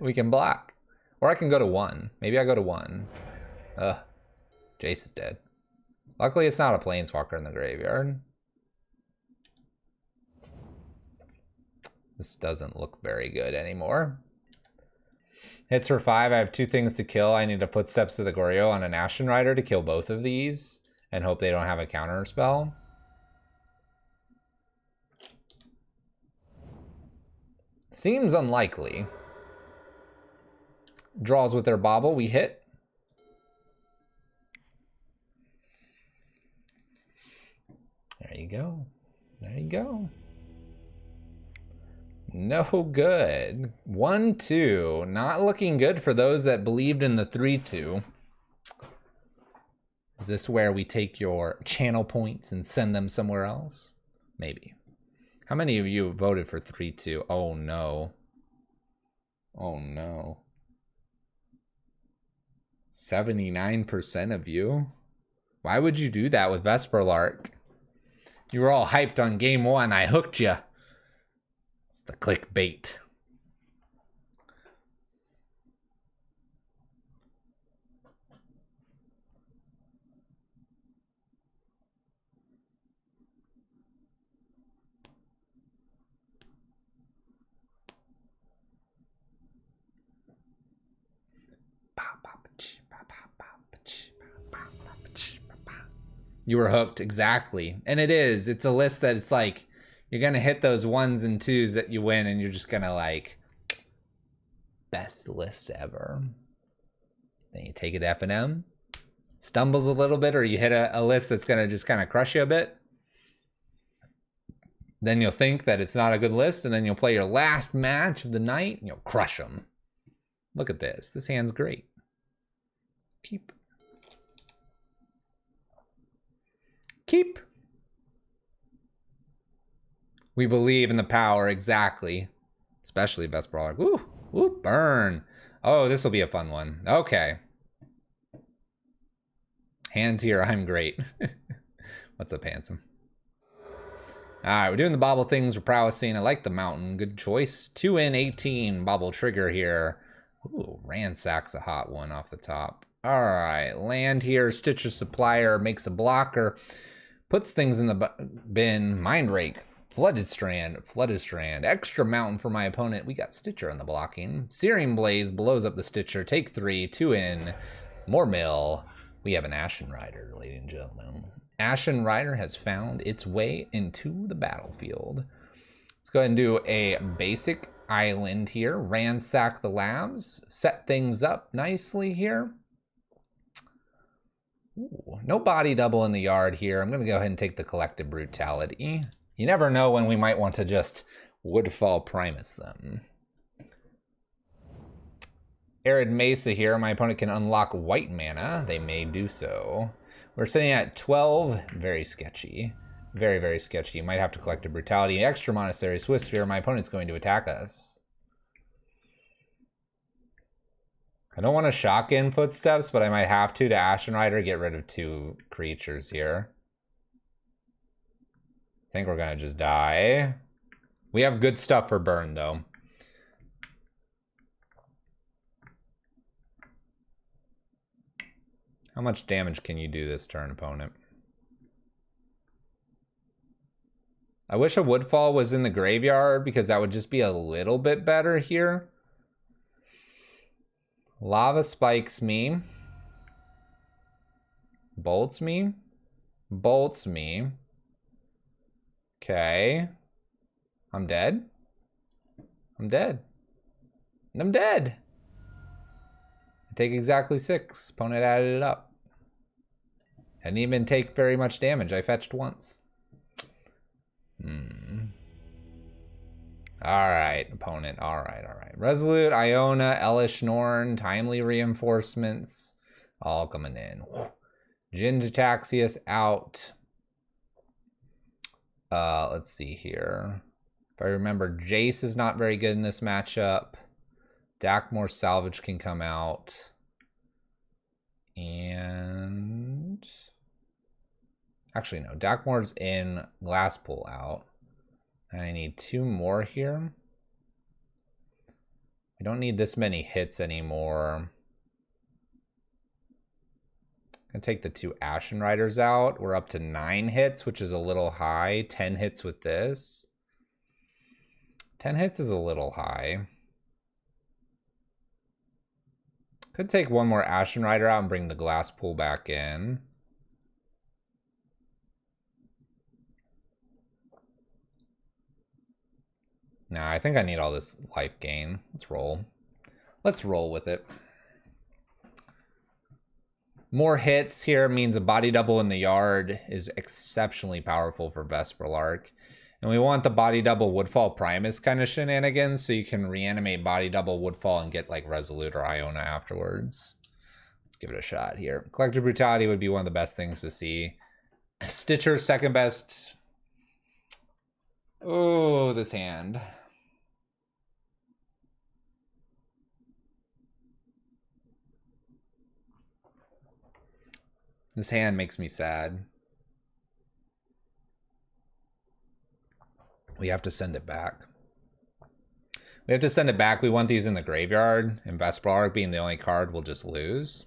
We can block. Or I can go to 1. Maybe I go to 1. Ugh. Jace is dead. Luckily, it's not a planeswalker in the graveyard. This doesn't look very good anymore. Hits for 5. I have 2 things to kill. I need a Footsteps of the Goryo on an Ashen Rider to kill both of these and hope they don't have a counter spell. Seems unlikely. Draws with their Bobble. We hit. There you go. There you go. No good. 1-2. Not looking good for those that believed in the 3-2. Is this where we take your channel points and send them somewhere else? Maybe. How many of you voted for 3-2? Oh no. Oh no. 79% of you? Why would you do that with Vesperlark? You were all hyped on game 1. I hooked you. It's the clickbait. You were hooked, exactly. And it is. It's a list that it's like, you're going to hit those 1s and 2s that you win, and you're just going to like, best list ever. Then you take it F&M, stumbles a little bit, or you hit a list that's going to just kind of crush you a bit. Then you'll think that it's not a good list, and then you'll play your last match of the night, and you'll crush them. Look at this. This hand's great. Keep. Keep. We believe in the power, exactly. Especially Vesperlark. Woo, woo, burn. Oh, this will be a fun one. Okay. Hands here, I'm great. What's up, handsome? All right, we're doing the bobble things. We're prowessing. I like the mountain. Good choice. 2 in 18. Bobble trigger here. Ooh, ransacks a hot one off the top. All right, land here. Stitcher Supplier makes a blocker. Puts things in the bin. Mind Rake. Flooded Strand. Flooded Strand. Extra mountain for my opponent. We got Stitcher on the blocking. Searing Blaze blows up the Stitcher. Take 3. 2 in. More mill. We have an Ashen Rider, ladies and gentlemen. Ashen Rider has found its way into the battlefield. Let's go ahead and do a basic island here. Ransack the labs. Set things up nicely here. Ooh, no body double in the yard here. I'm going to go ahead and take the Collective Brutality. You never know when we might want to just Woodfall Primus them. Arid Mesa here. My opponent can unlock white mana. They may do so. We're sitting at 12. Very sketchy. Very, very sketchy. You might have to collect a Brutality. Extra Monastery, Swift Sphere. My opponent's going to attack us. I don't want to shock in Footsteps, but I might have to Ashen Rider get rid of 2 creatures here. think we're gonna just die. We have good stuff for burn, though. How much damage can you do this turn, opponent? I wish a Woodfall was in the graveyard because that would just be a little bit better here. Lava spikes me. Bolts me. Bolts me. Okay. I'm dead. I'm dead. I'm dead. I take exactly 6. Opponent added it up. I didn't even take very much damage. I fetched once. Alright, opponent. Alright. Resolute, Iona, Elish Norn, Timely Reinforcements. All coming in. Jin Taxius out. Let's see here. If I remember, Jace is not very good in this matchup. Dakmor Salvage can come out. And... actually, no. Dakmor's in, Glasspool out. And I need 2 more here. I don't need this many hits anymore. I'm gonna take the 2 Ashen Riders out. We're up to 9 hits, which is a little high. 10 hits with this. 10 hits is a little high. Could take 1 more Ashen Rider out and bring the Glasspool back in. Nah, I think I need all this life gain. Let's roll. Let's roll with it. More hits here means a body double in the yard is exceptionally powerful for Vesperlark. And we want the body double Woodfall Primus kind of shenanigans, so you can reanimate body double Woodfall and get like Resolute or Iona afterwards. Let's give it a shot here. Collective Brutality would be one of the best things to see. Stitcher, second best. Oh, this hand. This hand makes me sad. We have to send it back. We have to send it back. We want these in the graveyard, and Vesperlark being the only card we'll just lose.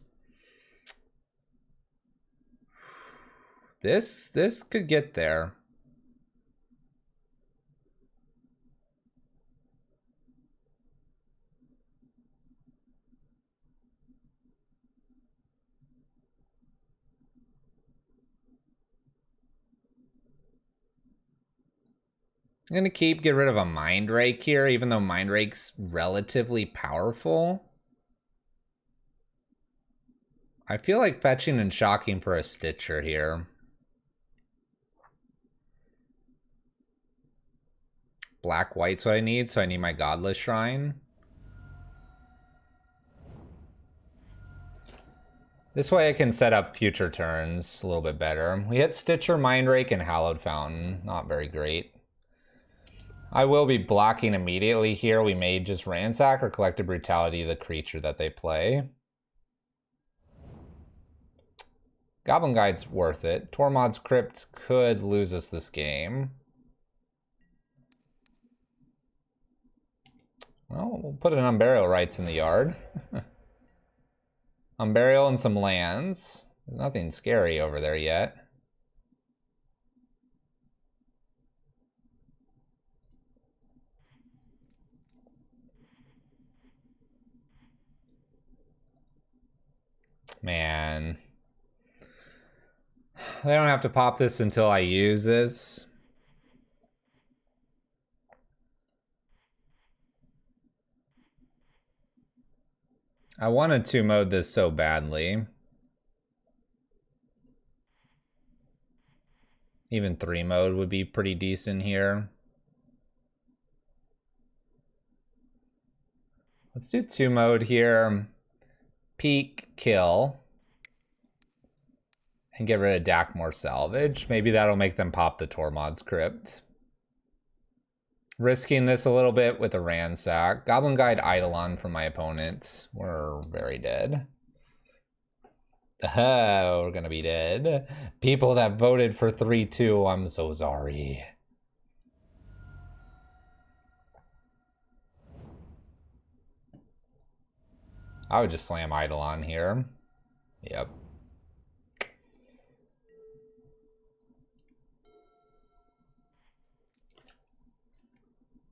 This could get there. I'm gonna get rid of a Mind Rake here, even though Mind Rake's relatively powerful. I feel like fetching and shocking for a Stitcher here. Black-white's what I need, so I need my Godless Shrine. This way I can set up future turns a little bit better. We hit Stitcher, Mind Rake, and Hallowed Fountain. Not very great. I will be blocking immediately here. We may just Ransack or Collective Brutality the creature that they play. Goblin Guide's worth it. Tormod's Crypt could lose us this game. Well, we'll put an Unburial Rites in the yard. Unburial and some lands. There's nothing scary over there yet. Man. They don't have to pop this until I use this. I wanted to mode this so badly. Even 3 mode would be pretty decent here. Let's do 2 mode here. Peek, kill. And get rid of Dakmor Salvage. Maybe that'll make them pop the Tormod's Crypt. Risking this a little bit with a Ransack. Goblin Guide Eidolon from my opponent. We're very dead. Oh, we're gonna be dead. People that voted for 3-2, I'm so sorry. I would just slam Eidolon here. Yep.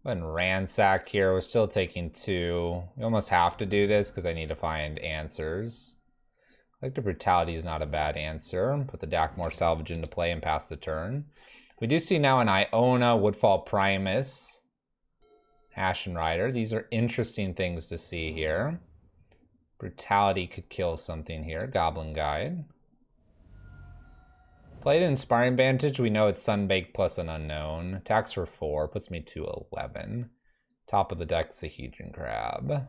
And ransack here. We're still taking 2. We almost have to do this because I need to find answers. Collective Brutality is not a bad answer. Put the Dakmor Salvage into play and pass the turn. We do see now an Iona, Woodfall Primus, Ashen Rider. These are interesting things to see here. Brutality could kill something here. Goblin Guide. Played Inspiring Vantage. We know it's Sunbake plus an unknown. Attacks for 4. Puts me to 11. Top of the deck, Sahedron Crab.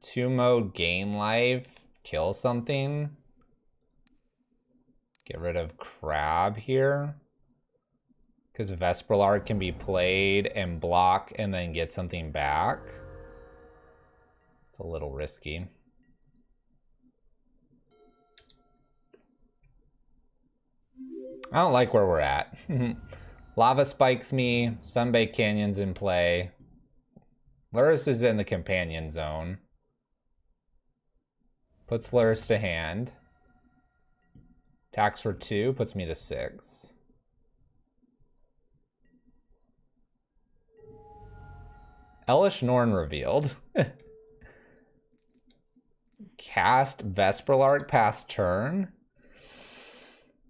Two mode gain life. Kill something. Get rid of Crab here. Because Vesperlark can be played and block and then get something back. It's a little risky. I don't like where we're at. Lava spikes me. Sunbake Canyon's in play. Lurrus is in the companion zone. Puts Lurrus to hand. Attacks for 2, puts me to 6. Elesh Norn revealed. Cast Vesperlark past turn.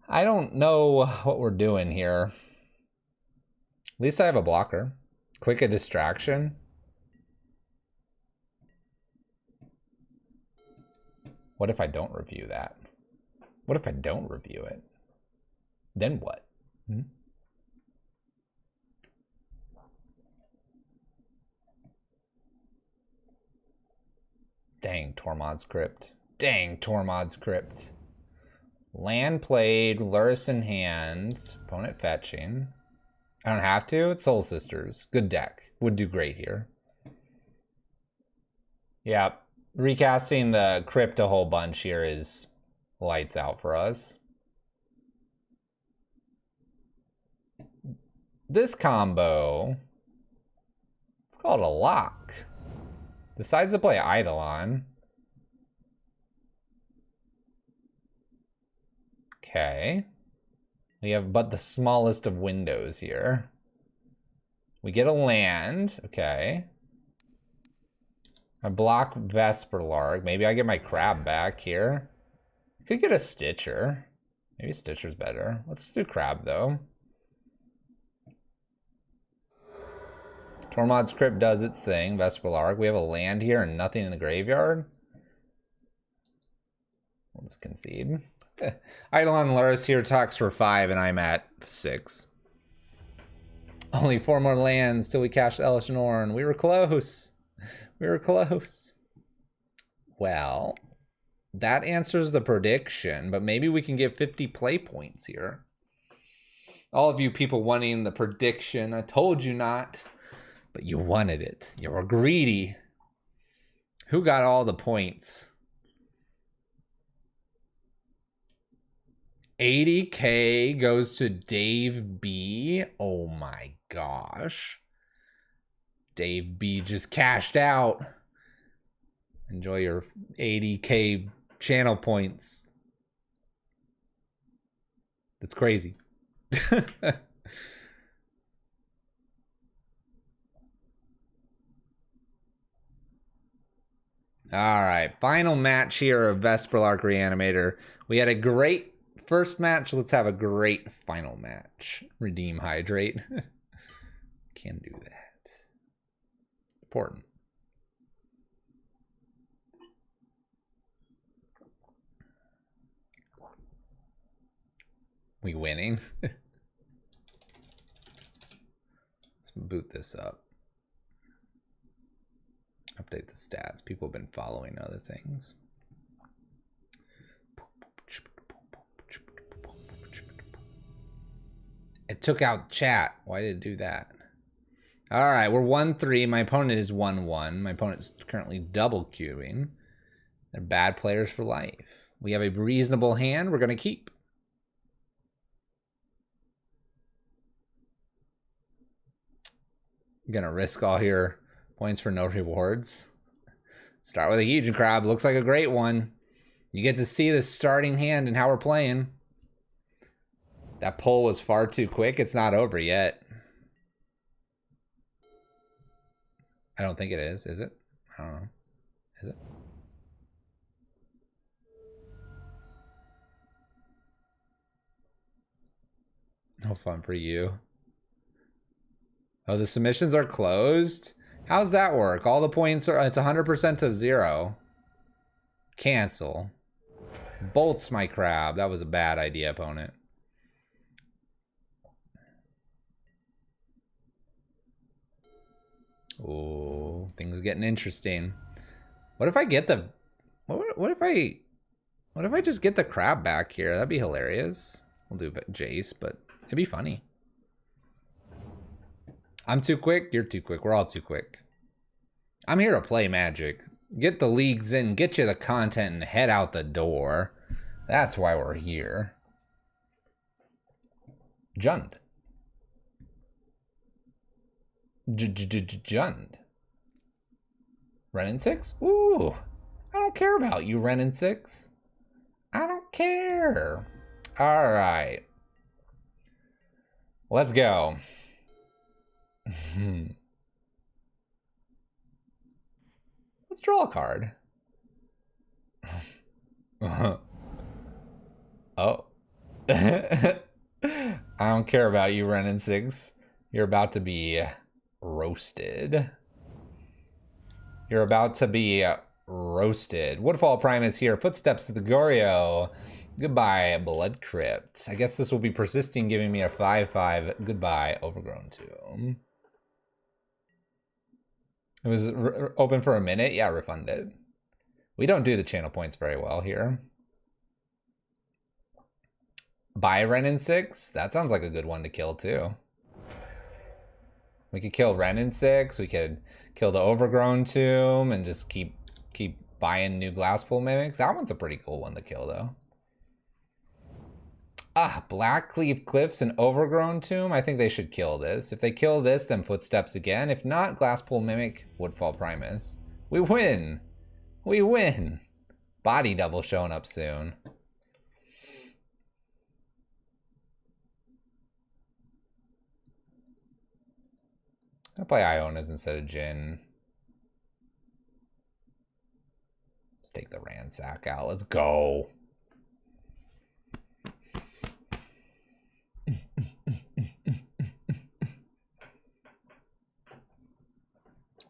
I don't know what we're doing here. At least I have a blocker. Quick a distraction. What if I don't review that? What if I don't review it? Then what? Dang, Tormod's Crypt. Dang, Tormod's Crypt. Land played, Lurrus in hand. Opponent fetching. I don't have to. It's Soul Sisters. Good deck. Would do great here. Yeah. Recasting the Crypt a whole bunch here is lights out for us. This combo, it's called a lock. Decides to play Eidolon. Okay. We have but the smallest of windows here. We get a land. Okay. I block Vesperlark. Maybe I get my Crab back here. Could get a Stitcher. Maybe Stitcher's better. Let's do Crab though. Tormod's Crypt does its thing. Vesperlark. We have a land here and nothing in the graveyard. We'll just concede. Eidolon Lurrus here talks for 5 and I'm at 6. Only 4 more lands till we cash Elesh Norn. We were close. We were close. Well, that answers the prediction, but maybe we can get 50 play points here. All of you people wanting the prediction, I told you not, but you wanted it. You were greedy. Who got all the points? 80K goes to Dave B. Oh my gosh. Dave B just cashed out. Enjoy your 80K channel points. That's crazy. All right, final match here of Vesperlark Reanimator. We had a great first match. Let's have a great final match. Redeem, hydrate. Can do that. Important. We winning? Let's boot this up. Update the stats. People have been following other things. It took out chat. Why did it do that? All right, we're 1-3. My opponent is 1-1. My opponent's currently double queuing. They're bad players for life. We have a reasonable hand we're going to keep. Gonna risk all your points for no rewards. Start with a huge crab. Looks like a great one. You get to see the starting hand and how we're playing. That pull was far too quick. It's not over yet. I don't think it is it? I don't know. Is it? No fun for you. Oh, the submissions are closed? How's that work? All the points are, it's 100% of 0. Cancel. Bolts my crab. That was a bad idea, opponent. Ooh, things are getting interesting. What if I get the... What if I just get the crab back here? That'd be hilarious. We'll do Jace, but it'd be funny. I'm too quick. You're too quick. We're all too quick. I'm here to play Magic. Get the leagues in, get you the content, and head out the door. That's why we're here. Jund. Jund. Ren 6? Ooh. I don't care about you, Ren 6. I don't care. All right. Let's go. Let's draw a card. Oh. I don't care about you, Ren 6. You're about to be roasted. You're about to be roasted. Woodfall Prime is here. Footsteps of the Goryo. Goodbye, Blood Crypt. I guess this will be persisting, giving me a 5/5. Goodbye, Overgrown Tomb. It was open for a minute. Yeah, refunded. We don't do the channel points very well here. Buy Ren 6? That sounds like a good one to kill too. We could kill Ren 6. We could kill the Overgrown Tomb and just keep buying new Glasspool Mimics. That one's a pretty cool one to kill though. Ah, Blackcleave Cliffs and Overgrown Tomb. I think they should kill this. If they kill this, then Footsteps again. If not, Glasspool Mimic, Woodfall Primus. We win. We win. Body Double showing up soon. I'll play Ionas instead of Jin. Let's take the Ransack out. Let's go.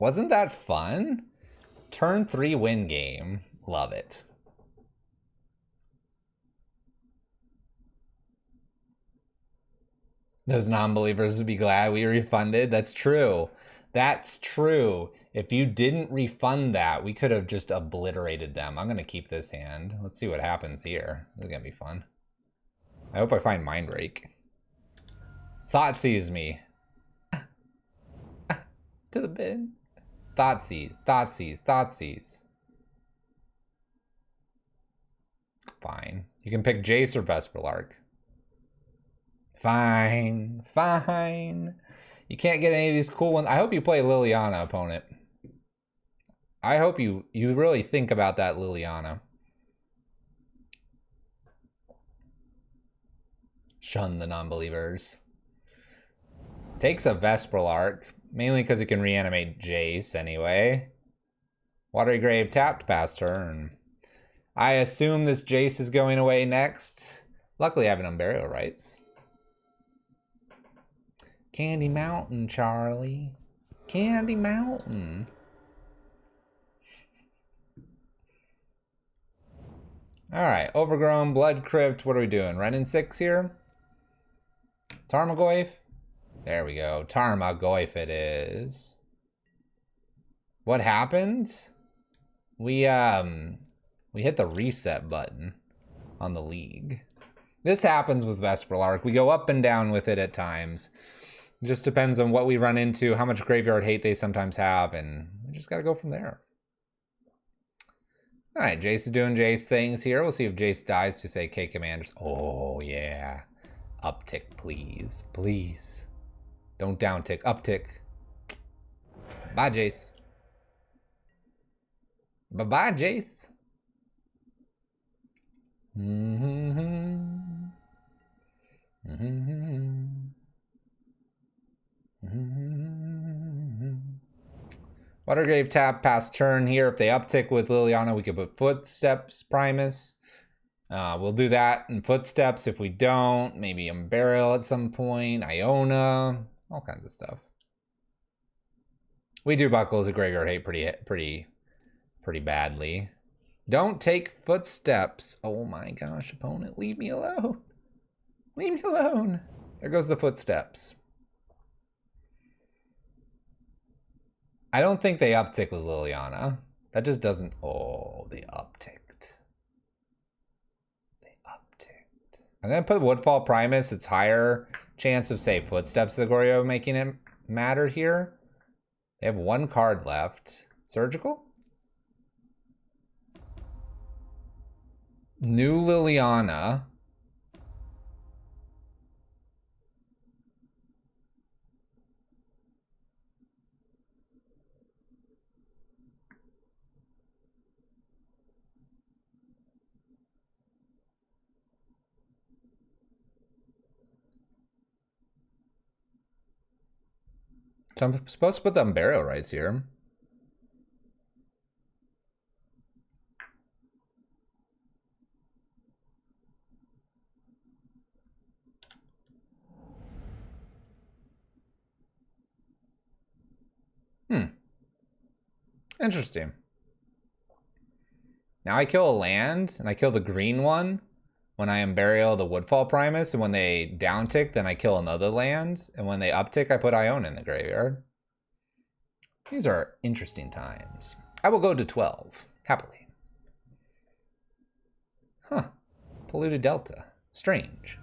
Wasn't that fun? Turn 3 win game. Love it. Those non-believers would be glad we refunded. That's true. That's true. If you didn't refund that, we could have just obliterated them. I'm going to keep this hand. Let's see what happens here. This is going to be fun. I hope I find Mind Rake. Thoughtseize me. To the bin. Thoughtseize, Thoughtseize, Thoughtseize. Fine. You can pick Jace or Vesperlark. Fine, fine. You can't get any of these cool ones. I hope you play Liliana, opponent. I hope you really think about that Liliana. Shun the non-believers. Takes a Vesperlark, mainly because it can reanimate Jace anyway. Watery Grave tapped past turn. I assume this Jace is going away next. Luckily I have an Unburial Rites. Candy Mountain, Charlie. Candy Mountain. Alright, Overgrown, Blood Crypt. What are we doing? Ren 6 here? Tarmogoyf? There we go. Tarmogoyf it is. What happened? We hit the reset button on the league. This happens with Vesperlark. We go up and down with it at times. It just depends on what we run into, how much graveyard hate they sometimes have, and we just gotta go from there. All right, Jace is doing Jace things here. We'll see if Jace dies to say K commanders. Oh, yeah. Uptick, please. Please. Don't downtick. Uptick. Bye, Jace. Bye-bye, Jace. Watergrave tap past turn here. If they uptick with Liliana, we could put Footsteps Primus. We'll do that in Footsteps. If we don't, maybe Burial at some point, Iona, all kinds of stuff. We do buckle as a graveyard hate pretty badly. Don't take Footsteps. Oh my gosh, opponent, leave me alone. Leave me alone. There goes the Footsteps. I don't think they uptick with Liliana. That just doesn't... Oh, they upticked. They upticked. I'm going to put Woodfall Primus. It's higher chance of, say, Footsteps of the Goryo making it matter here. They have one card left. Surgical? New Liliana. So I'm supposed to put the burial rights here. Interesting. Now I kill a land, and I kill the green one when I burial the Woodfall Primus, and when they downtick, then I kill another land, and when they uptick, I put Iona in the graveyard. These are interesting times. I will go to 12, happily. Huh. Polluted Delta. Strange.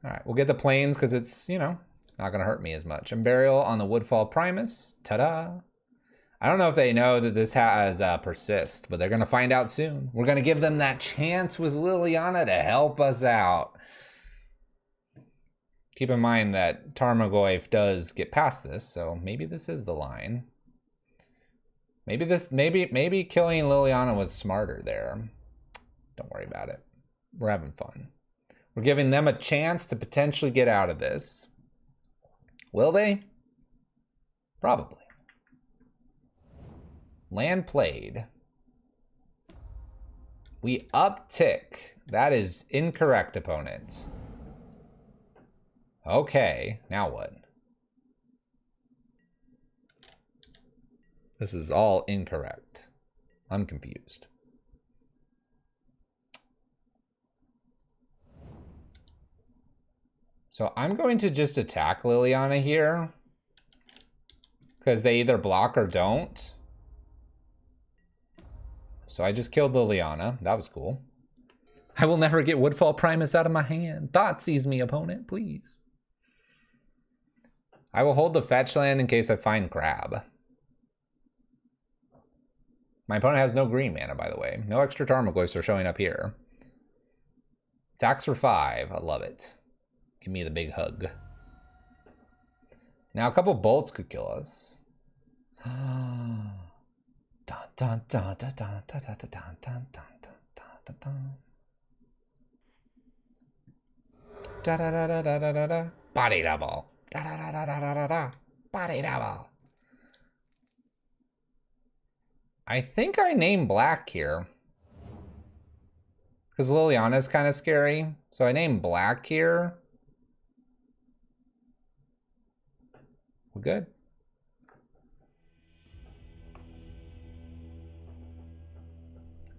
Alright, we'll get the plains, because it's, you know, not going to hurt me as much. And burial on the Woodfall Primus. Ta-da! I don't know if they know that this has persist, but they're going to find out soon. We're going to give them that chance with Liliana to help us out. Keep in mind that Tarmogoyf does get past this, so maybe this is the line. Maybe killing Liliana was smarter there. Don't worry about it. We're having fun. We're giving them a chance to potentially get out of this. Will they? Probably. Land played. We uptick. That is incorrect, opponents. Okay, now what? This is all incorrect. I'm confused. So I'm going to just attack Liliana here, because they either block or don't. So I just killed Liliana. That was cool. I will never get Woodfall Primus out of my hand. Thoughtseize me, opponent, please. I will hold the fetch land in case I find Crab. My opponent has no green mana, by the way. No extra Tarmogoyfs are showing up here. Attacks for 5. I love it. Give me the big hug. Now a couple bolts could kill us. Dun, dun, dun, dun, dun, dun, dun, dun, dun, dun, dun. Da da da da da da da da. Body double. Da da da da da da da da. Body double. I think I named black here, because Liliana's kind of scary. So I named black here. We're good.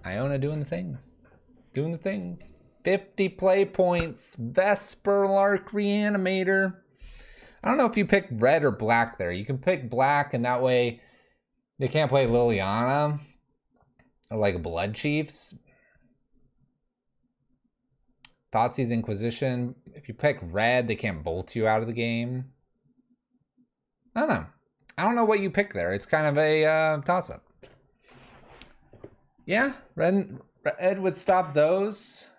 Iona doing the things. Doing the things. 50 play points. Vesperlark Reanimator. I don't know if you pick red or black there. You can pick black, and that way they can't play Liliana or like Blood Chiefs. Thoughtseize Inquisition. If you pick red, they can't bolt you out of the game. I don't know. I don't know what you pick there. It's kind of a toss-up. Yeah, red would stop those.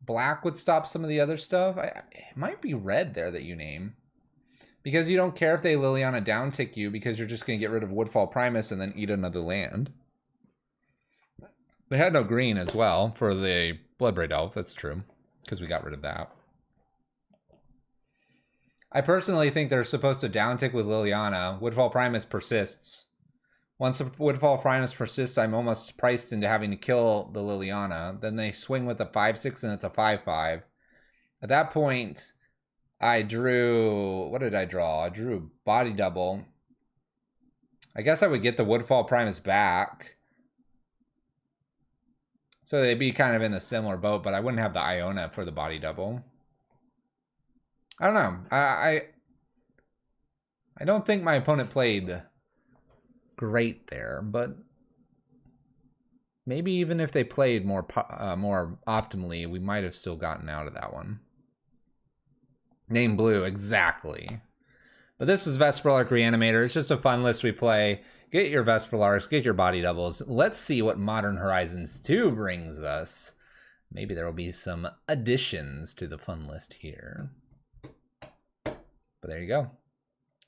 Black would stop some of the other stuff. It might be red there that you name. Because you don't care if they Liliana downtick you because you're just going to get rid of Woodfall Primus and then eat another land. They had no green as well for the Bloodbraid Elf. That's true. Because we got rid of that. I personally think they're supposed to downtick with Liliana. Woodfall Primus persists. Once the Woodfall Primus persists, I'm almost priced into having to kill the Liliana. Then they swing with a 5/6 and it's a 5/5. At that point, I drew... What did I draw? I drew Body Double. I guess I would get the Woodfall Primus back. So they'd be kind of in a similar boat, but I wouldn't have the Iona for the Body Double. I don't know. I don't think my opponent played great there, but maybe even if they played more optimally, we might have still gotten out of that one. Name blue, exactly. But this is Vesperlark Reanimator. It's just a fun list we play. Get your Vesperlarks, get your Body Doubles. Let's see what Modern Horizons 2 brings us. Maybe there will be some additions to the fun list here. But there you go.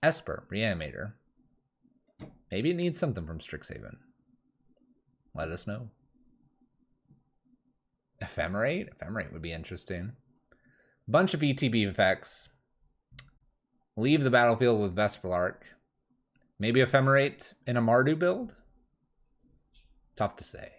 Esper Reanimator. Maybe it needs something from Strixhaven. Let us know. Ephemerate? Ephemerate would be interesting. Bunch of ETB effects. Leave the battlefield with Vesperlark. Maybe Ephemerate in a Mardu build? Tough to say.